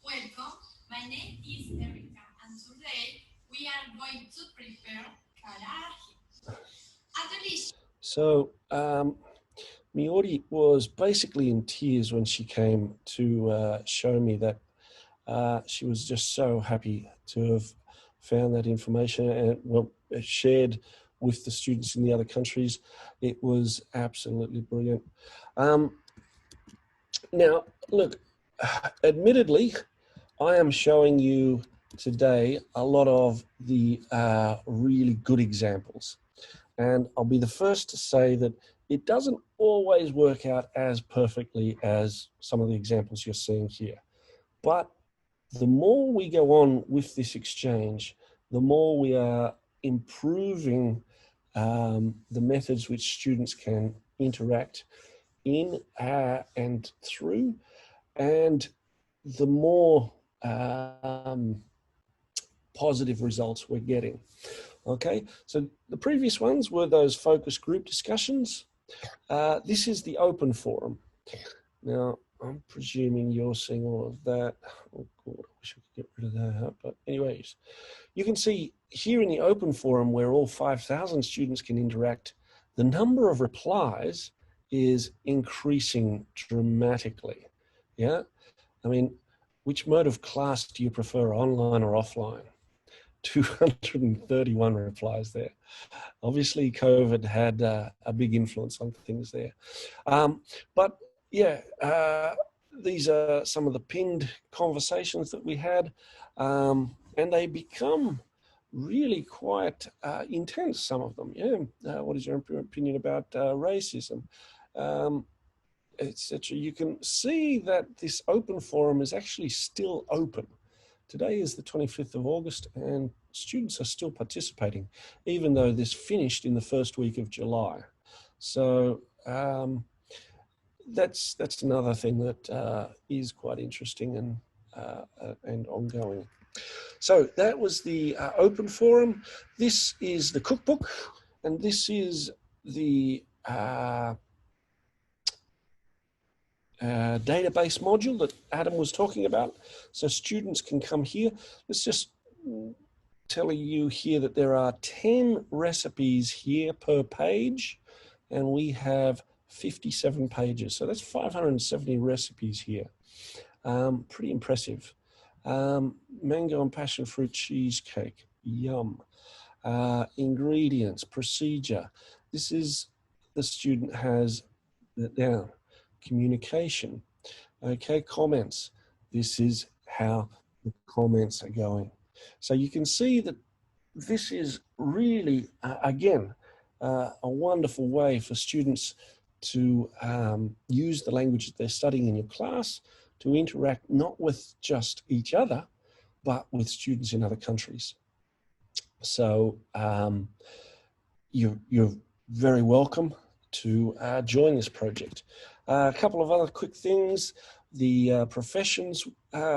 Welcome, my name is Erica, and today we are going to prepare karaage. A delicious. So, Miori was basically in tears when she came to show me that she was just so happy to have found that information and shared with the students in the other countries. It was absolutely brilliant. Now, look, admittedly, I am showing you today a lot of the really good examples. And I'll be the first to say that it doesn't always work out as perfectly as some of the examples you're seeing here. But the more we go on with this exchange, the more we are improving the methods which students can interact in and through, and the more positive results we're getting. Okay, so the previous ones were those focus group discussions. This is the open forum. Now, I'm presuming you're seeing all of that. Oh, God, I wish I could get rid of that. But anyways, you can see here in the open forum where all 5,000 students can interact, the number of replies is increasing dramatically. Yeah, I mean, which mode of class do you prefer, online or offline? 231 replies there. Obviously, COVID had a big influence on things there. But yeah, these are some of the pinned conversations that we had, and they become really quite intense, some of them. Yeah. What is your opinion about racism? Etc. You can see that this open forum is actually still open. Today is the 25th of August and students are still participating, even though this finished in the first week of July. So that's another thing that is quite interesting and ongoing. So that was the open forum. This is the cookbook, and this is the database module that Adam was talking about. So students can come here. Let's just tell you here that there are 10 recipes here per page, and we have 57 pages. So that's 570 recipes here. Pretty impressive. Mango and passion fruit cheesecake, yum. Ingredients, procedure. This is, the student has it down. Communication, okay, comments. This is how the comments are going. So you can see that this is really, again, a wonderful way for students to use the language that they're studying in your class to interact not with just each other, but with students in other countries. So you're very welcome to join this project. A couple of other quick things. The professions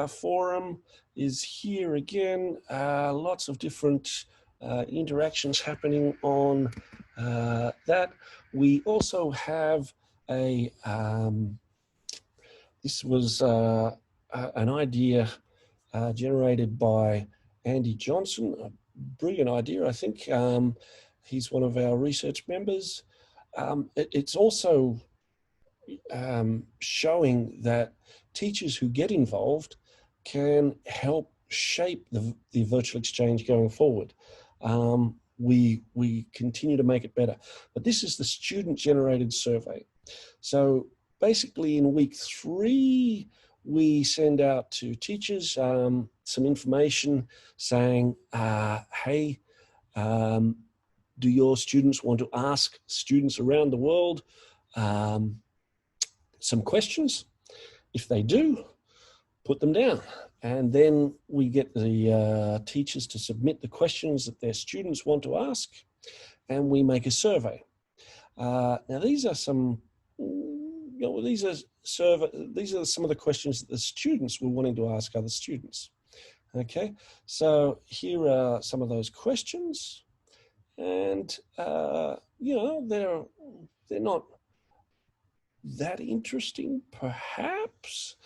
forum is here again. Lots of different interactions happening on that. We also have a, this was an idea generated by Andy Johnson, a brilliant idea, I think. He's one of our research members. It's also showing that teachers who get involved can help shape the virtual exchange going forward. We continue to make it better. But this is the student-generated survey. So basically in week 3, we send out to teachers some information saying, hey, do your students want to ask students around the world some questions? If they do, put them down. And then we get the teachers to submit the questions that their students want to ask, and we make a survey. Now these are some, these are some of the questions that the students were wanting to ask other students. Okay, so here are some of those questions, and they're not that interesting, perhaps,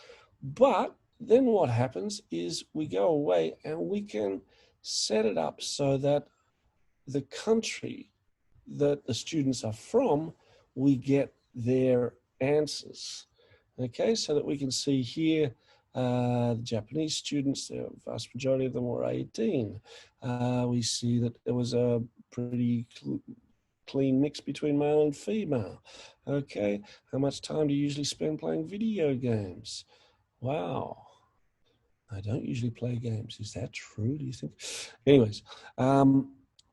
but then what happens is we go away and we can set it up so that the country that the students are from, we get their answers. Okay, so that we can see here, the Japanese students, the vast majority of them were 18. We see that there was a pretty clean mix between male and female. Okay, how much time do you usually spend playing video games? Wow, I don't usually play games. Is that true, do you think? Anyways,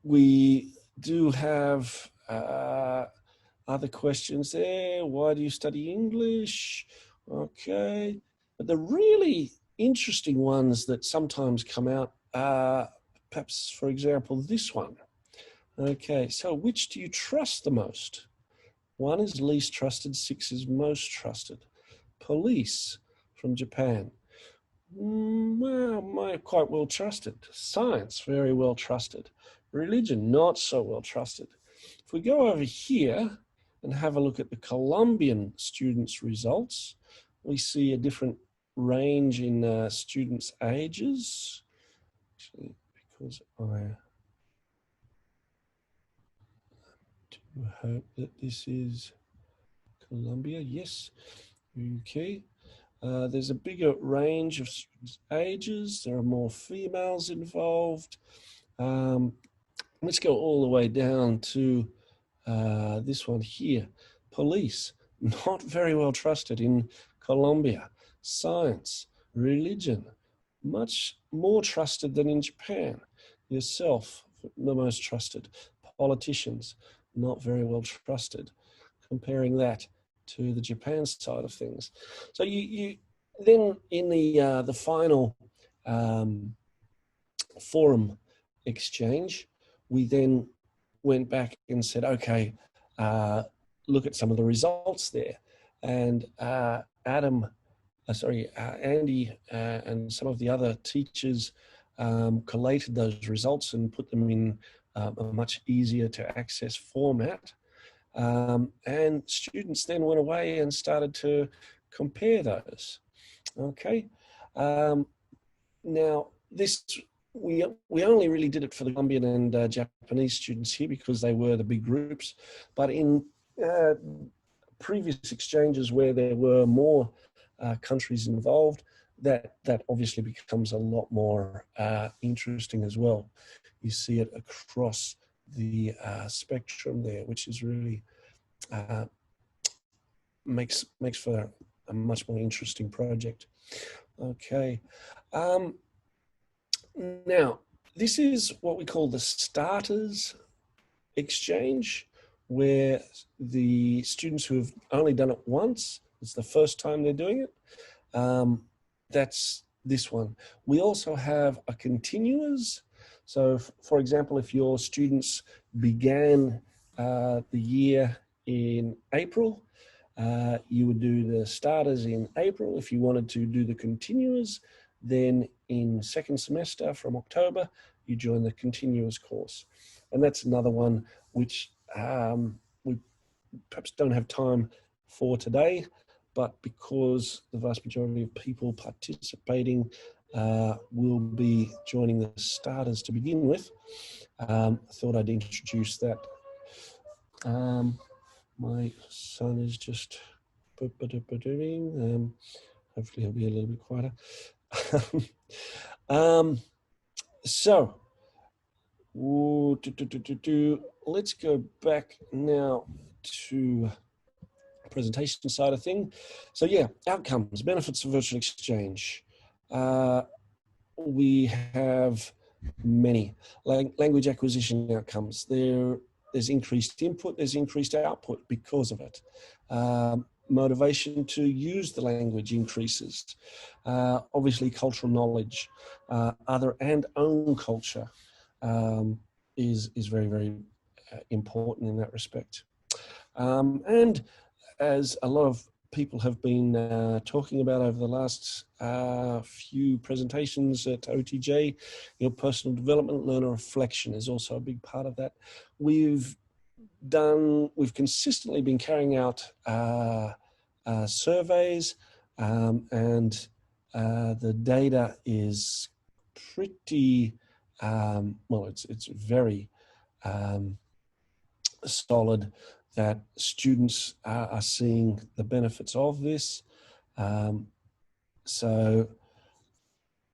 we do have other questions there. Why do you study English? Okay, but the really interesting ones that sometimes come out are perhaps, for example, this one. Okay, so which do you trust the most? 1 is least trusted, 6 is most trusted. Police from Japan. Well, quite well trusted. Science, very well trusted. Religion, not so well trusted. If we go over here and have a look at the Colombian students' results, we see a different range in students' ages. Actually, because I do hope that this is Colombia, yes, UK. There's a bigger range of students' ages. There are more females involved. Let's go all the way down to this one here. Police, not very well trusted in Colombia. Science, religion, much more trusted than in Japan. Yourself, the most trusted. Politicians, not very well trusted. Comparing that to the Japan side of things. So you then in the final forum exchange, we then went back and said, okay, look at some of the results there. And Andy and some of the other teachers collated those results and put them in a much easier to access format. And students then went away and started to compare those. Okay. Now, this we only really did it for the Colombian and Japanese students here because they were the big groups. But in previous exchanges where there were more countries involved, that obviously becomes a lot more interesting as well. You see it across the spectrum there, which is really makes for a much more interesting project. Okay. Now, this is what we call the starters exchange, where the students who have only done it once, it's the first time they're doing it, that's this one. We also have a continuous. So, for example, if your students began the year in April, you would do the starters in April. If you wanted to do the continuous, then in second semester from October, you join the continuous course. And that's another one which we perhaps don't have time for today, but because the vast majority of people participating will be joining the starters to begin with, I thought I'd introduce that. My son is just hopefully he'll be a little bit quieter. So let's go back now to the presentation side of thing. So yeah, outcomes, benefits of virtual exchange. We have many language acquisition outcomes. There's increased input, there's increased output because of it. Motivation to use the language increases. Obviously, cultural knowledge, other and own culture is very, very important in that respect. And as a lot of people have been talking about over the last few presentations at OTJ, personal development, learner reflection is also a big part of that. We've consistently been carrying out surveys, and the data is pretty well. It's very solid that students are seeing the benefits of this. So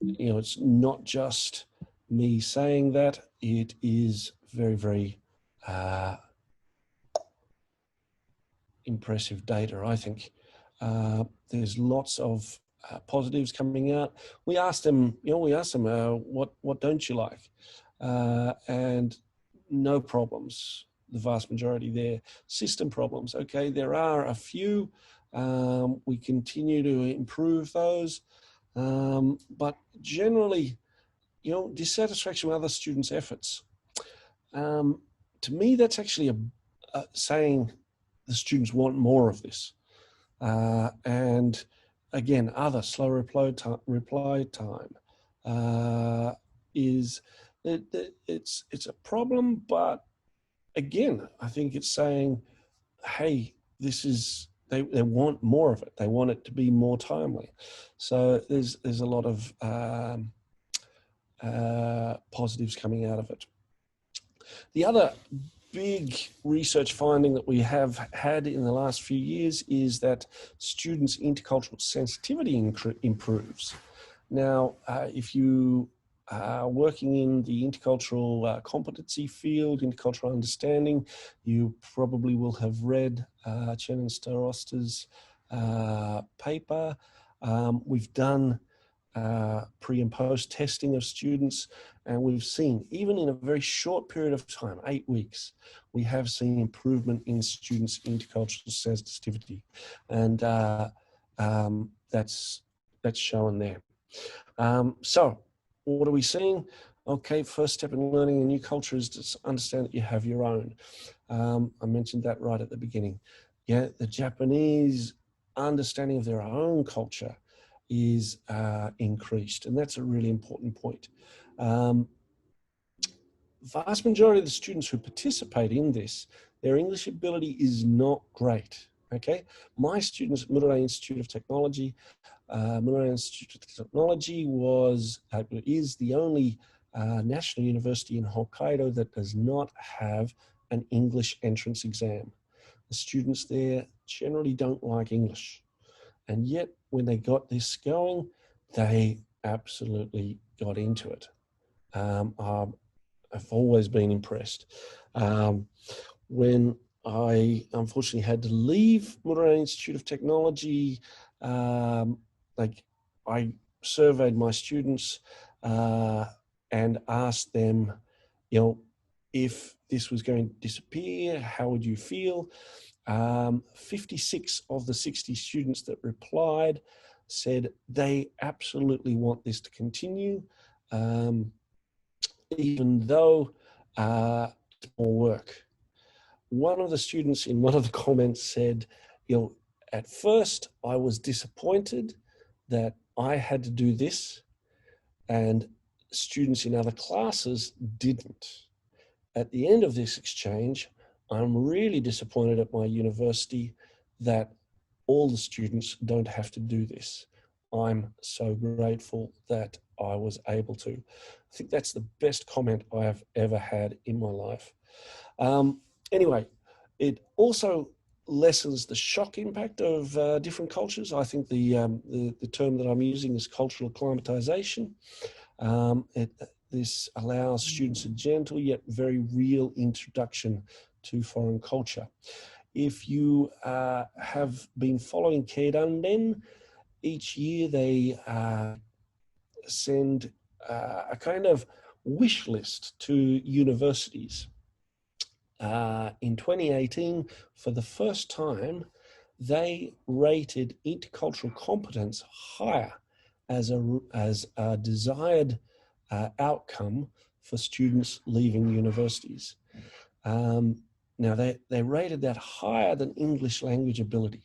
it's not just me saying that; it is very, very impressive data, I think. There's lots of positives coming out. We asked them, what don't you like? And no problems, the vast majority there. System problems, okay, there are a few. We continue to improve those. But generally, dissatisfaction with other students' efforts. To me, that's actually saying the students want more of this. And again, other slow reply time is it's a problem, but again, I think it's saying, hey, this is they want more of it. They want it to be more timely. So there's a lot of positives coming out of it. The other big research finding that we have had in the last few years is that students' intercultural sensitivity improves. Now, if you are working in the intercultural competency field, intercultural understanding, you probably will have read Chen and Starosta's paper. We've done pre and post testing of students, and we've seen, even in a very short period of time, 8 weeks, we have seen improvement in students' intercultural sensitivity, and that's shown there. So what are we seeing? Okay, first step in learning a new culture is to understand that you have your own. I mentioned that right at the beginning. Yeah, the Japanese understanding of their own culture is increased, and that's a really important point. Vast majority of the students who participate in this, their English ability is not great. Okay, my students at Moodle Institute of Technology, Moodle Institute of Technology is the only national university in Hokkaido that does not have an English entrance exam. The students there generally don't like English. And yet, when they got this going, they absolutely got into it. I've always been impressed. When I unfortunately had to leave Moodle Institute of Technology, I surveyed my students and asked them, if this was going to disappear, how would you feel? 56 of the 60 students that replied said they absolutely want this to continue, even though it's more work. One of the students in one of the comments said, at first I was disappointed that I had to do this and students in other classes didn't. At the end of this exchange, I'm really disappointed at my university that all the students don't have to do this. I'm so grateful that I was able to. I think that's the best comment I have ever had in my life. Anyway, it also lessens the shock impact of different cultures. I think the term that I'm using is cultural acclimatization. This allows students a gentle yet very real introduction to foreign culture. If you have been following Keidanren, each year they send a kind of wish list to universities. In 2018, for the first time, they rated intercultural competence higher as a desired outcome for students leaving universities. Now, they rated that higher than English language ability,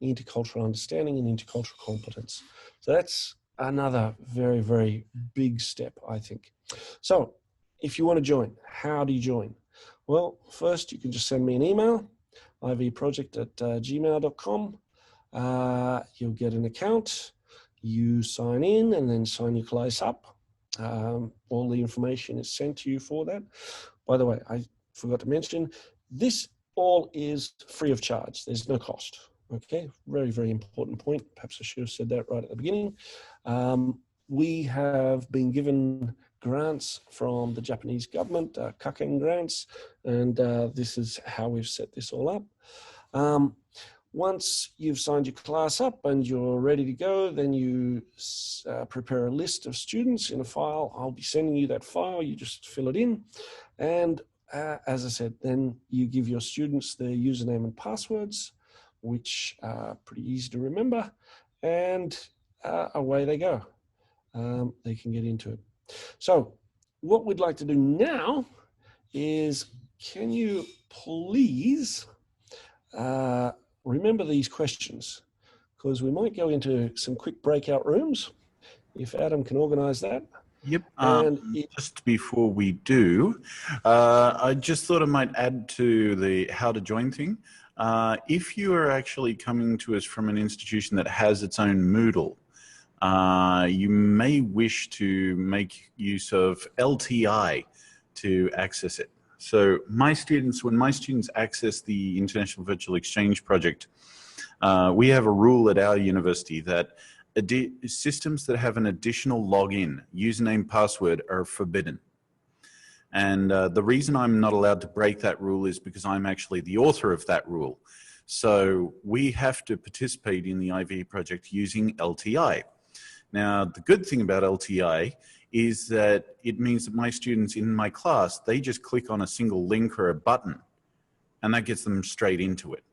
intercultural understanding and intercultural competence. So that's another very, very big step, I think. So if you want to join, how do you join? Well, first you can just send me an email, ivproject@gmail.com. You'll get an account, you sign in and then sign your class up. All the information is sent to you for that. By the way, I forgot to mention, this all is free of charge. There's no cost. Okay, very, very important point. Perhaps I should have said that right at the beginning. We have been given grants from the Japanese government, Kaken grants, and this is how we've set this all up. Once you've signed your class up and you're ready to go, then you prepare a list of students in a file. I'll be sending you that file. You just fill it in. And as I said, then you give your students their username and passwords, which are pretty easy to remember. And away they go. They can get into it. So what we'd like to do now is, can you please remember these questions, because we might go into some quick breakout rooms if Adam can organise that. Yep. And just before we do, I just thought I might add to the how to join thing. If you are actually coming to us from an institution that has its own Moodle, you may wish to make use of LTI to access it. So when my students access the International Virtual Exchange Project, we have a rule at our university that systems that have an additional login, username, password are forbidden. And the reason I'm not allowed to break that rule is because I'm actually the author of that rule. So we have to participate in the IVE project using LTI. Now, the good thing about LTI is that it means that my students in my class, they just click on a single link or a button, and that gets them straight into it.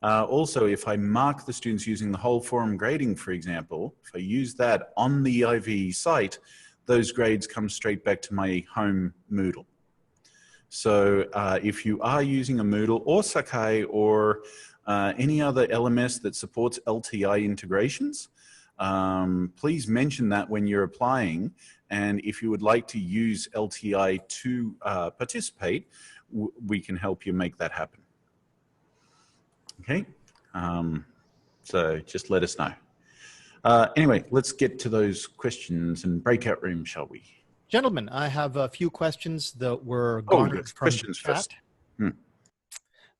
Also, if I mark the students using the whole forum grading, for example, if I use that on the IVE site, those grades come straight back to my home Moodle. So if you are using a Moodle or Sakai or any other LMS that supports LTI integrations, please mention that when you're applying. And if you would like to use LTI to participate, we can help you make that happen. Okay, so just let us know. Anyway, let's get to those questions and breakout room, shall we? Gentlemen, I have a few questions that were garnered from the chat.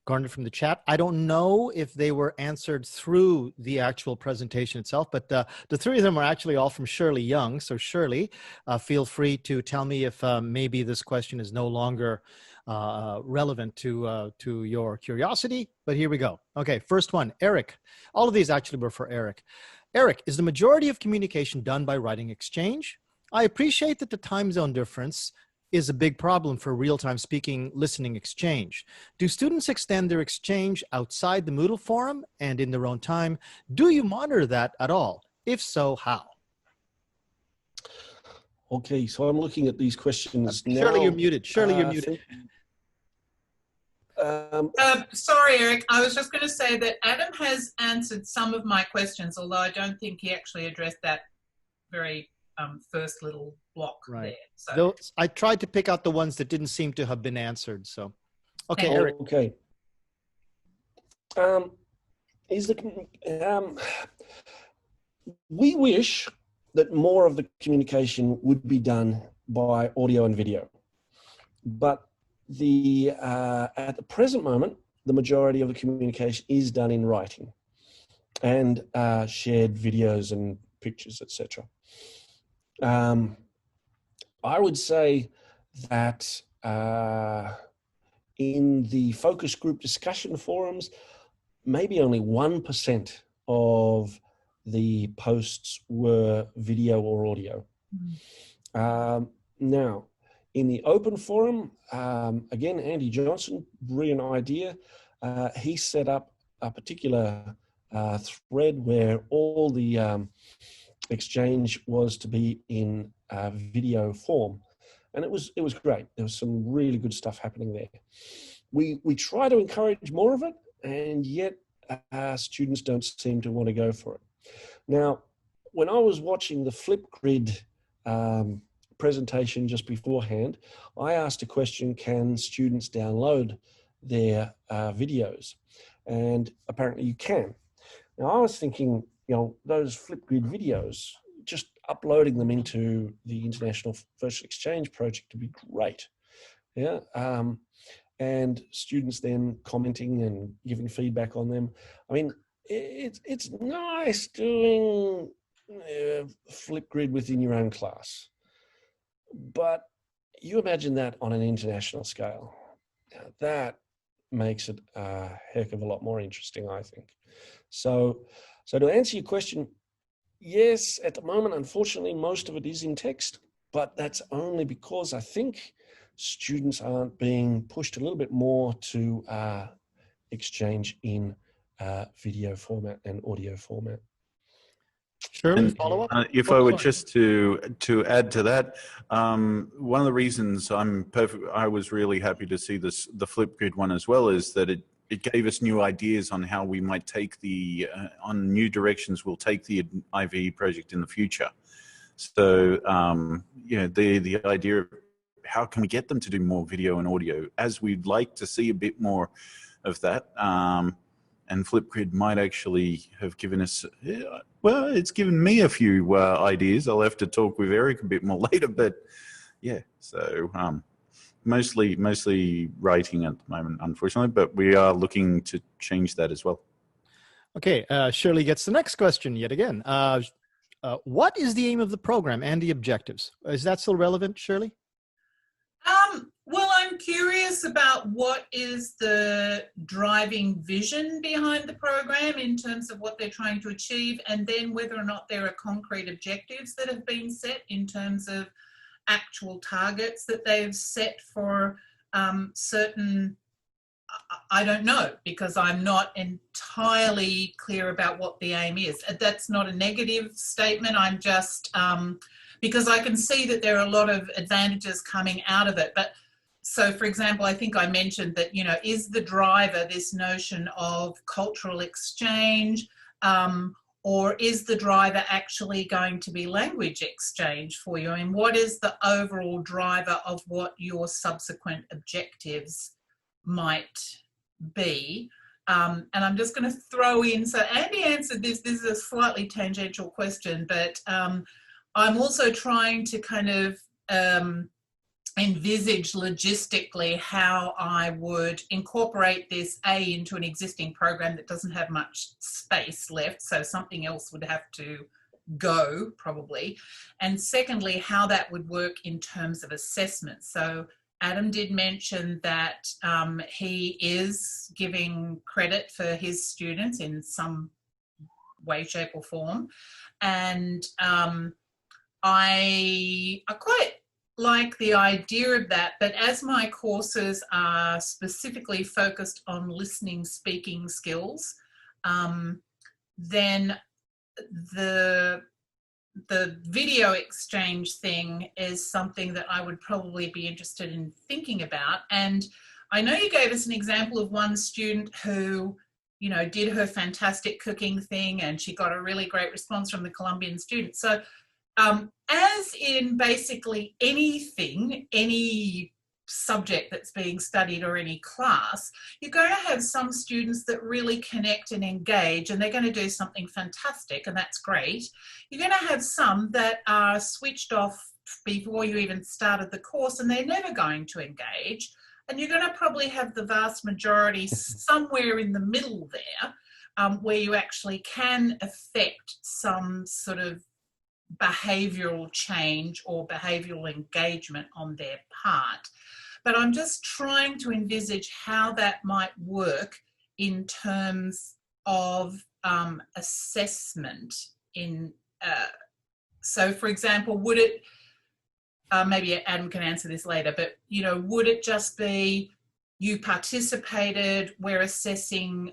Garnered from the chat. I don't know if they were answered through the actual presentation itself, but the three of them are actually all from Shirley Young. So Shirley, feel free to tell me if maybe this question is no longer relevant to your curiosity, but here we go. Okay, first one, Eric. All of these actually were for Eric. Eric, is the majority of communication done by writing exchange? I appreciate that the time zone difference is a big problem for real-time speaking listening exchange. Do students extend their exchange outside the Moodle forum and in their own time? Do you monitor that at all? If so, how? Okay, so I'm looking at these questions now. Shirley, you're muted. Shirley, you're muted. Sorry, Eric. I was just going to say that Adam has answered some of my questions, although I don't think he actually addressed that very first little block there. So. I tried to pick out the ones that didn't seem to have been answered. So, okay, Eric. Okay. We wish that more of the communication would be done by audio and video, but at the present moment, the majority of the communication is done in writing and shared videos and pictures, etc. I would say that in the focus group discussion forums, maybe only 1% of the posts were video or audio. Now, in the open forum, again, Andy Johnson, brilliant idea. He set up a particular thread where all the exchange was to be in video form, and it was great. There was some really good stuff happening there. We try to encourage more of it, and yet students don't seem to want to go for it. Now, when I was watching the Flipgrid presentation just beforehand, I asked a question: can students download their videos? And apparently you can. Now, I was thinking, those Flipgrid videos, just uploading them into the International Virtual Exchange Project would be great. Yeah. And students then commenting and giving feedback on them. I mean, it's nice doing Flipgrid within your own class, but you imagine that on an international scale. That makes it a heck of a lot more interesting, I think. So to answer your question, yes, at the moment, unfortunately, most of it is in text, but that's only because I think students aren't being pushed a little bit more to exchange in video format and audio format. Sure. Follow up. If I were just to add to that, one of the reasons I was really happy to see the Flipgrid one as well is that it gave us new ideas on how we might take the, on new directions we'll take the IVE project in the future. So, you know, the idea of how can we get them to do more video and audio, as we'd like to see a bit more of that. And Flipgrid might actually have given us, well, it's given me a few ideas. I'll have to talk with Eric a bit more later, but yeah, so mostly writing at the moment, unfortunately, but we are looking to change that as well. Okay, Shirley gets the next question yet again. What is the aim of the program and the objectives? Is that still relevant, Shirley? Well, I'm curious about what is the driving vision behind the program in terms of what they're trying to achieve, and then whether or not there are concrete objectives that have been set in terms of actual targets that they've set for certain, I don't know, because I'm not entirely clear about what the aim is. That's not a negative statement. I'm just, because I can see that there are a lot of advantages coming out of it. But so, for example, I think I mentioned that, you know, is the driver this notion of cultural exchange, or is the driver actually going to be language exchange for you? I mean, what is the overall driver of what your subsequent objectives might be? And I'm just going to throw in, so Andy answered this is a slightly tangential question, but I'm also trying to kind of envisage logistically how I would incorporate this into an existing program that doesn't have much space left, so something else would have to go probably. And secondly, how that would work in terms of assessment. So Adam did mention that he is giving credit for his students in some way, shape or form. And I quite like the idea of that, but as my courses are specifically focused on listening, speaking skills, then the video exchange thing is something that I would probably be interested in thinking about. And I know you gave us an example of one student who, you know, did her fantastic cooking thing and she got a really great response from the Colombian students. So as in basically anything, any subject that's being studied or any class, you're going to have some students that really connect and engage and they're going to do something fantastic, and that's great. You're going to have some that are switched off before you even started the course and they're never going to engage, and you're going to probably have the vast majority somewhere in the middle there, where you actually can affect some sort of behavioural change or behavioural engagement on their part. But I'm just trying to envisage how that might work in terms of assessment. In so, for example, would it, maybe Adam can answer this later, but, you know, would it just be you participated, we're assessing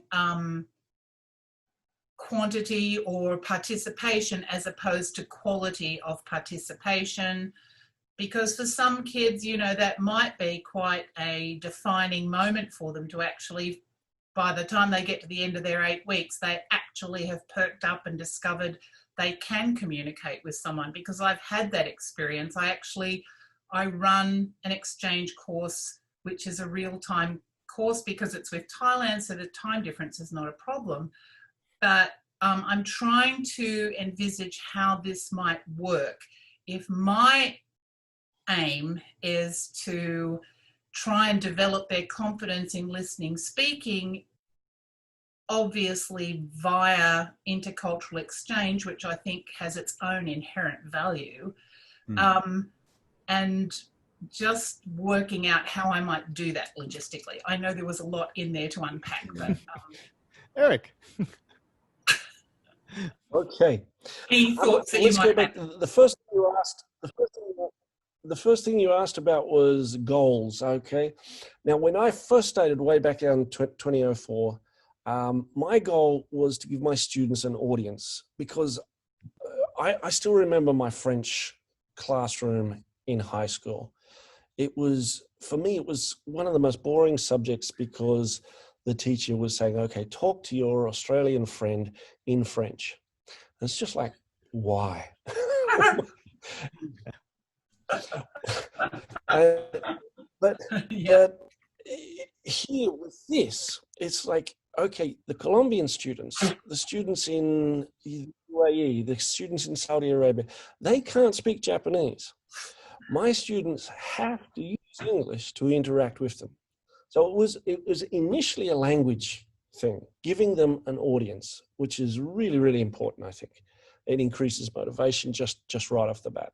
quantity or participation as opposed to quality of participation? Because for some kids, you know, that might be quite a defining moment for them to actually, by the time they get to the end of their 8 weeks, they actually have perked up and discovered they can communicate with someone. Because I've had that experience. I run an exchange course, which is a real-time course because it's with Thailand, so the time difference is not a problem. But I'm trying to envisage how this might work. If my aim is to try and develop their confidence in listening, speaking, obviously via intercultural exchange, which I think has its own inherent value, and just working out how I might do that logistically. I know there was a lot in there to unpack, but Eric. Okay. Any thoughts that let's you go might back. have? The first thing you asked. The first thing you asked about was goals. Okay. Now, when I first started way back in 2004, my goal was to give my students an audience, because I still remember my French classroom in high school. It was, for me, it was one of the most boring subjects because the teacher was saying, okay, talk to your Australian friend in French. And it's just like, why? But here with this, it's like, okay, the Colombian students, the students in UAE, the students in Saudi Arabia, they can't speak Japanese. My students have to use English to interact with them. So it was initially a language thing, giving them an audience, which is really, really important, I think. It increases motivation just right off the bat.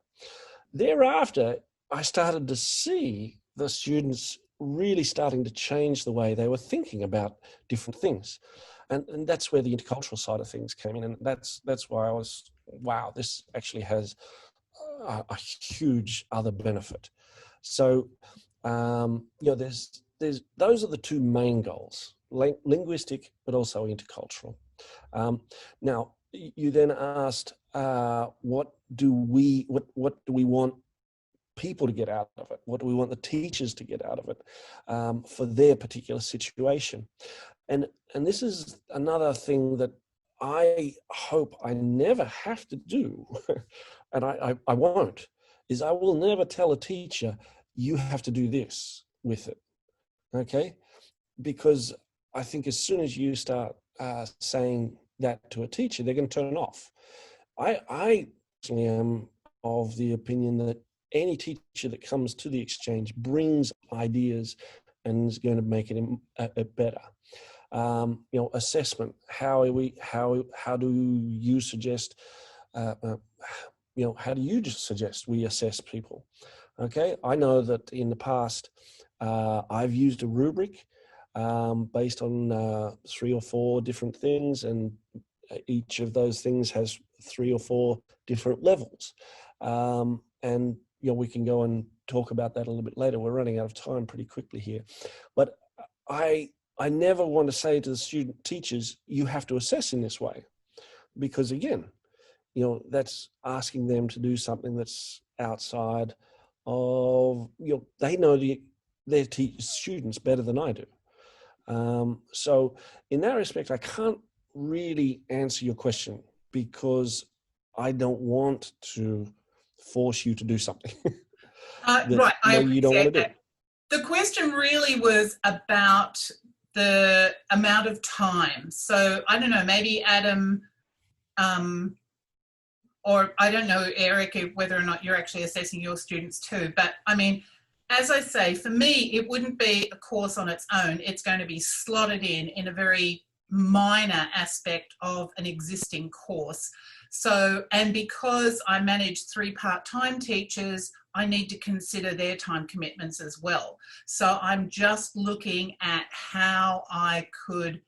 Thereafter, I started to see the students really starting to change the way they were thinking about different things. And that's where the intercultural side of things came in. And that's why I was, wow, this actually has a huge other benefit. So, there's those are the two main goals, linguistic, but also intercultural. Now, you then asked, what do we want people to get out of it? What do we want the teachers to get out of it for their particular situation? And this is another thing that I hope I never have to do, and I won't, is I will never tell a teacher, you have to do this with it, okay? Because I think as soon as you start saying that to a teacher, they're going to turn off. I personally am of the opinion that any teacher that comes to the exchange brings ideas and is going to make it better. Assessment. How do you suggest? How do you just suggest we assess people? Okay, I know that in the past I've used a rubric based on 3 or 4 different things, and each of those things has 3 or 4 different levels. And we can go and talk about that a little bit later. We're running out of time pretty quickly here, but I never want to say to the teachers, you have to assess in this way, because again, that's asking them to do something that's outside of, they know their students better than I do. So in that respect, I can't really answer your question because I don't want to force you to do something. Right, you don't want to do. The question really was about the amount of time. So I don't know, maybe Adam, or I don't know, Eric, whether or not you're actually assessing your students too. But I mean, as I say, for me, it wouldn't be a course on its own. It's going to be slotted in a very minor aspect of an existing course. So, and because I manage 3 part-time teachers, I need to consider their time commitments as well. So I'm just looking at how I could,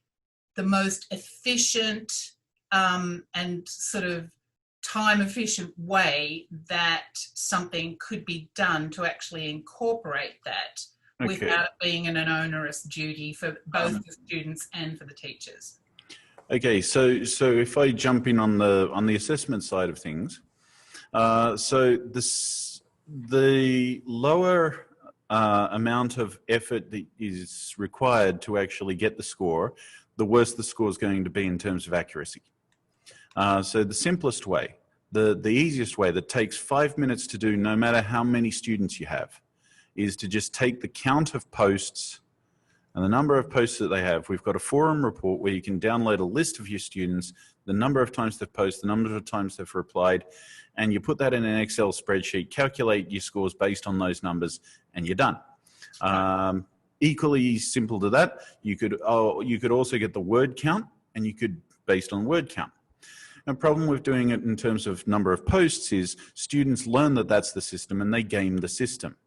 the most efficient and sort of time efficient way that something could be done to actually incorporate that without it being an onerous duty for both the students and for the teachers. Okay, so if I jump in on the assessment side of things, so the lower amount of effort that is required to actually get the score, the worse the score is going to be in terms of accuracy. So the simplest way, the easiest way that takes 5 minutes to do no matter how many students you have, is to just take the count of posts and the number of posts that they have. We've got a forum report where you can download a list of your students, the number of times they've posted, the number of times they've replied, and you put that in an Excel spreadsheet, calculate your scores based on those numbers, and you're done. Equally simple to that, you could also get the word count, and you could, based on word count. The problem with doing it in terms of number of posts is students learn that that's the system and they game the system.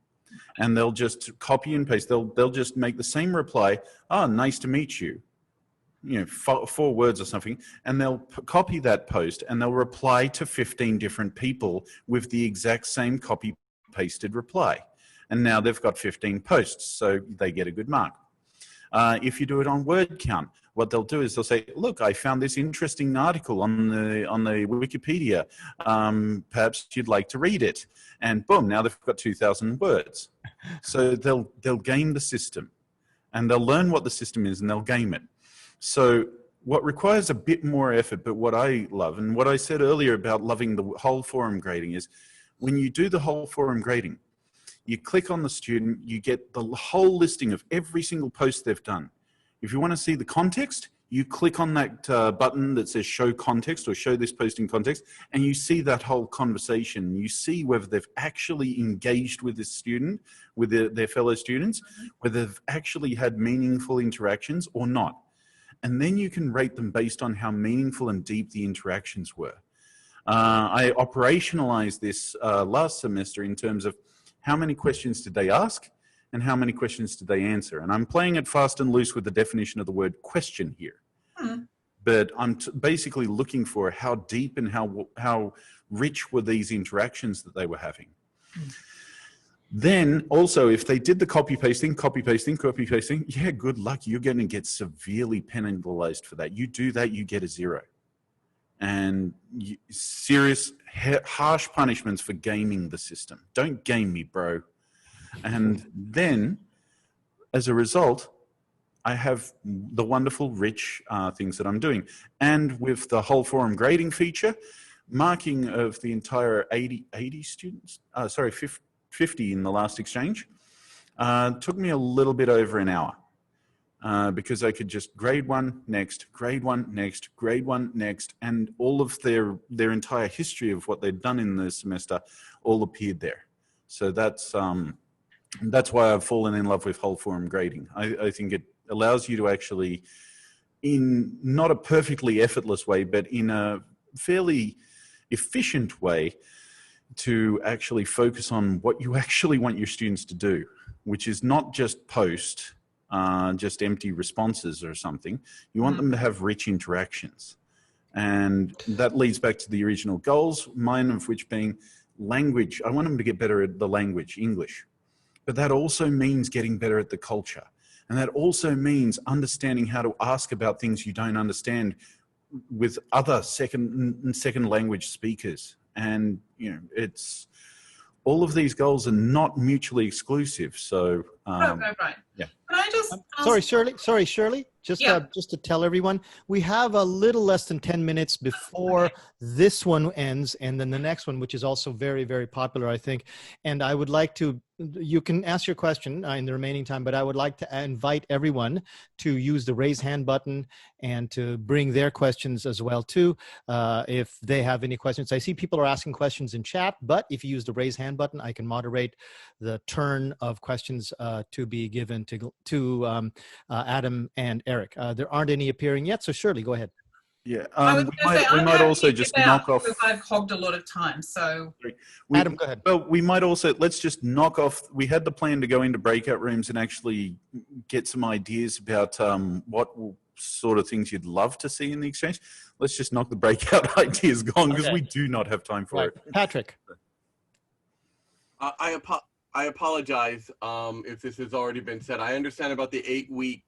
And they'll just copy and paste. They'll just make the same reply. Oh, nice to meet you. 4 words or something. And they'll copy that post and they'll reply to 15 different people with the exact same copy pasted reply. And now they've got 15 posts, so they get a good mark. If you do it on word count, what they'll do is they'll say, look, I found this interesting article on the Wikipedia. Perhaps you'd like to read it. And boom, now they've got 2,000 words. So they'll game the system. and they'll learn what the system is and they'll game it. So what requires a bit more effort, but what I love, and what I said earlier about loving the whole forum grading, is when you do the whole forum grading, you click on the student, you get the whole listing of every single post they've done. If you want to see the context, you click on that button that says show context or show this post in context, and you see that whole conversation. You see whether they've actually engaged with this student, with their fellow students, whether they've actually had meaningful interactions or not. And then you can rate them based on how meaningful and deep the interactions were. I operationalized this last semester in terms of how many questions did they ask and how many questions did they answer. And I'm playing it fast and loose with the definition of the word question here. But I'm basically looking for how deep and how rich were these interactions that they were having. Then also, if they did the copy pasting, yeah, good luck. You're going to get severely penalized for that. You do that, you get a 0. And serious, harsh punishments for gaming the system. Don't game me, bro. And then, as a result, I have the wonderful, rich things that I'm doing. And with the whole forum grading feature, marking of the entire 80 students, 50 in the last exchange, took me a little bit over an hour. Because I could just grade one next, grade one next, grade one next, and all of their entire history of what they'd done in the semester all appeared there. So that's why I've fallen in love with whole forum grading. I think it allows you to actually, in not a perfectly effortless way, but in a fairly efficient way, to actually focus on what you actually want your students to do, which is not just post just empty responses or something. You want them to have rich interactions. And that leads back to the original goals, mine of which being language. I want them to get better at the language, English. But that also means getting better at the culture. And that also means understanding how to ask about things you don't understand with other second language speakers. And, you know, it's all of these goals are not mutually exclusive. So, right. Yeah. Can I just Sorry, Shirley. Just to tell everyone, we have a little less than 10 minutes before this one ends, and then the next one, which is also very, very popular, I think. And I would like to, you can ask your question in the remaining time, but I would like to invite everyone to use the raise hand button and to bring their questions as well too, if they have any questions. I see people are asking questions in chat, but if you use the raise hand button, I can moderate the turn of questions to be given to Adam and Eric. There aren't any appearing yet, so Shirley, go ahead. Yeah, we might also just knock off. Because I've hogged a lot of time, so. Adam, go ahead. Well, we might also, let's just knock off. We had the plan to go into breakout rooms and actually get some ideas about what sort of things you'd love to see in the exchange. Let's just knock the breakout ideas gone because we do not have time for it. Patrick. I apologize if this has already been said. I understand about the 8-week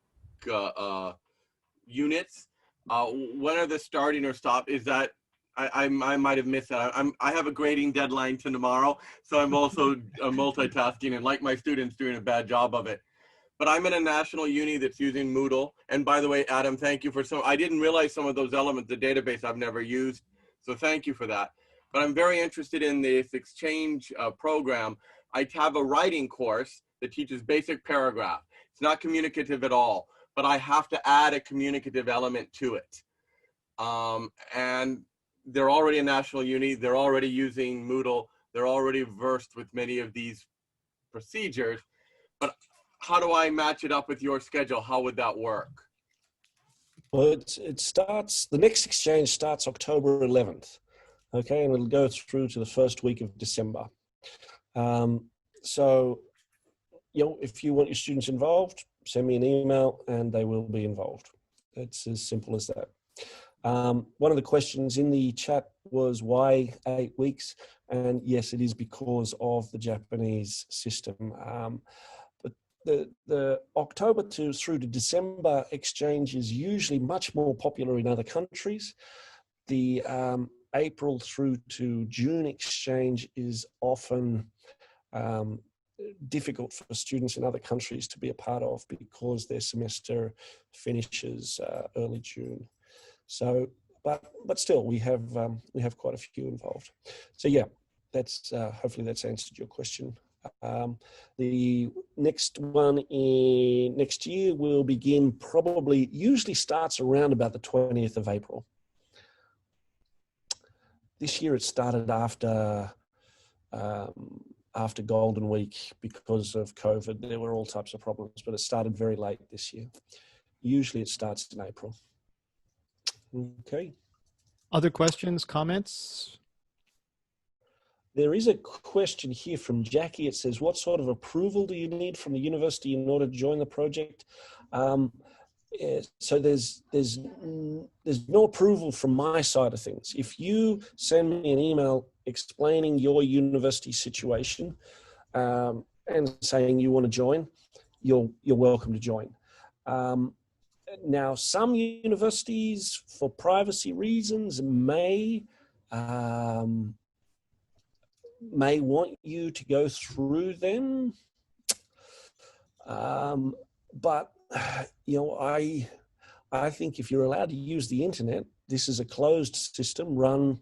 units. When are the starting or stop? Is that I might have missed that. I have a grading deadline to tomorrow, so I'm also multitasking and, like my students, doing a bad job of it. But I'm in a national uni that's using Moodle. And by the way, Adam, thank you for I didn't realize some of those elements, the database I've never used. So thank you for that. But I'm very interested in this exchange program. I have a writing course that teaches basic paragraph. It's not communicative at all, but I have to add a communicative element to it. And they're already a national uni. They're already using Moodle. They're already versed with many of these procedures. But how do I match it up with your schedule? How would that work? Well, it starts, the next exchange starts October 11th. Okay, and it'll go through to the first week of December. So, you know, if you want your students involved, send me an email and they will be involved. It's as simple as that. One of the questions in the chat was why 8 weeks? And yes, it is because of the Japanese system. But the October through to December exchange is usually much more popular in other countries. The April through to June exchange is often difficult for students in other countries to be a part of because their semester finishes early June. So, but still, we have quite a few involved. So yeah, that's hopefully that's answered your question. The next one in next year will begin probably, usually starts around about the 20th of April. This year it started after Golden Week because of COVID. There were all types of problems, but it started very late this year. Usually it starts in April. Okay. Other questions, comments? There is a question here from Jackie. It says, what sort of approval do you need from the university in order to join the project? So there's no approval from my side of things. If you send me an email explaining your university situation and saying you want to join, you're welcome to join. Now, some universities, for privacy reasons, may want you to go through them, but you know, I think if you're allowed to use the internet, this is a closed system run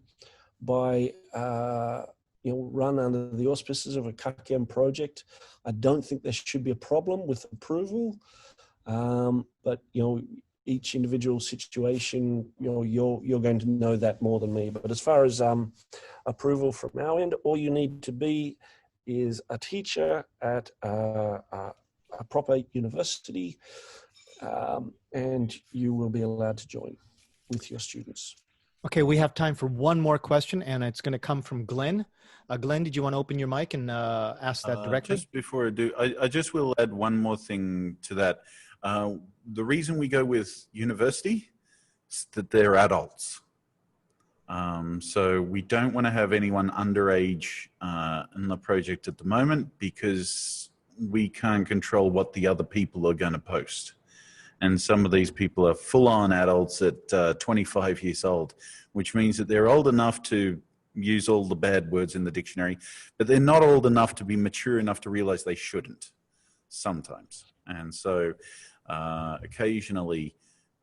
by run under the auspices of a CACM project. I don't think there should be a problem with approval, but you know, each individual situation, you know, you're going to know that more than me. But as far as approval from our end, all you need to be is a teacher at a proper university, and you will be allowed to join with your students. Okay, we have time for one more question, and it's going to come from Glenn. Glenn, did you want to open your mic and ask that directly? Just before I do, I just will add one more thing to that. The reason we go with university is that they're adults. So we don't want to have anyone underage in the project at the moment because we can't control what the other people are going to post. And some of these people are full-on adults at 25 years old, which means that they're old enough to use all the bad words in the dictionary, but they're not old enough to be mature enough to realize they shouldn't sometimes. And so occasionally,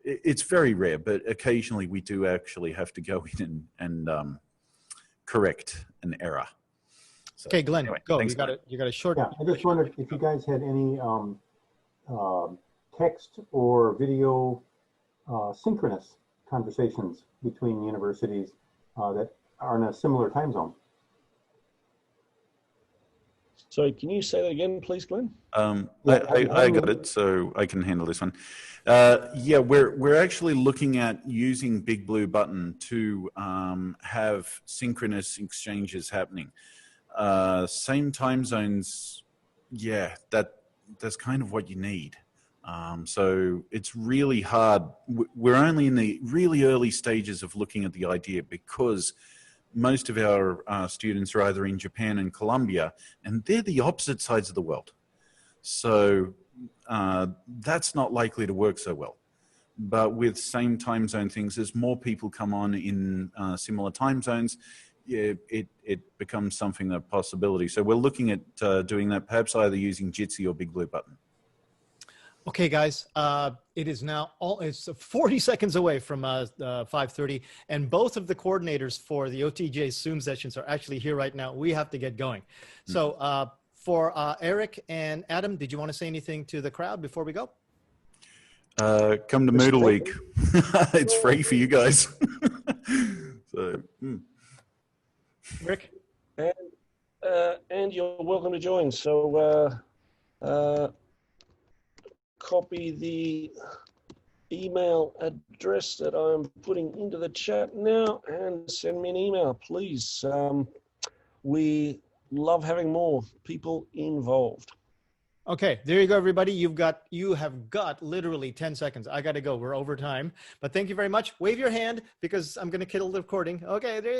it's very rare, but occasionally we do actually have to go in and correct an error. So, okay, Glenn, anyway, go. Thanks, You got a short. Yeah, I just wondered if you guys had any text or video synchronous conversations between universities that are in a similar time zone. Sorry, can you say that again, please, Glenn? I got it, so I can handle this one. Yeah, we're actually looking at using Big Blue Button to have synchronous exchanges happening. Same time zones, yeah, that's kind of what you need. So it's really hard. We're only in the really early stages of looking at the idea because most of our students are either in Japan and Colombia, and they're the opposite sides of the world. So that's not likely to work so well. But with same time zone things, as more people come on in similar time zones, it becomes something, a possibility. So we're looking at doing that, perhaps either using Jitsi or Big Blue Button. Okay, guys, it is now it's 40 seconds away from 5:30, and both of the coordinators for the OTJ Zoom sessions are actually here right now. We have to get going. So for Eric and Adam, did you want to say anything to the crowd before we go? Come to Moodle Week. It's free for you guys. So, Rick? And you're welcome to join. So copy the email address that I'm putting into the chat now and send me an email, please. We love having more people involved. Okay, there you go, everybody. You have got literally 10 seconds. I got to go. We're over time. But thank you very much. Wave your hand because I'm going to kill the recording. Okay, there you go.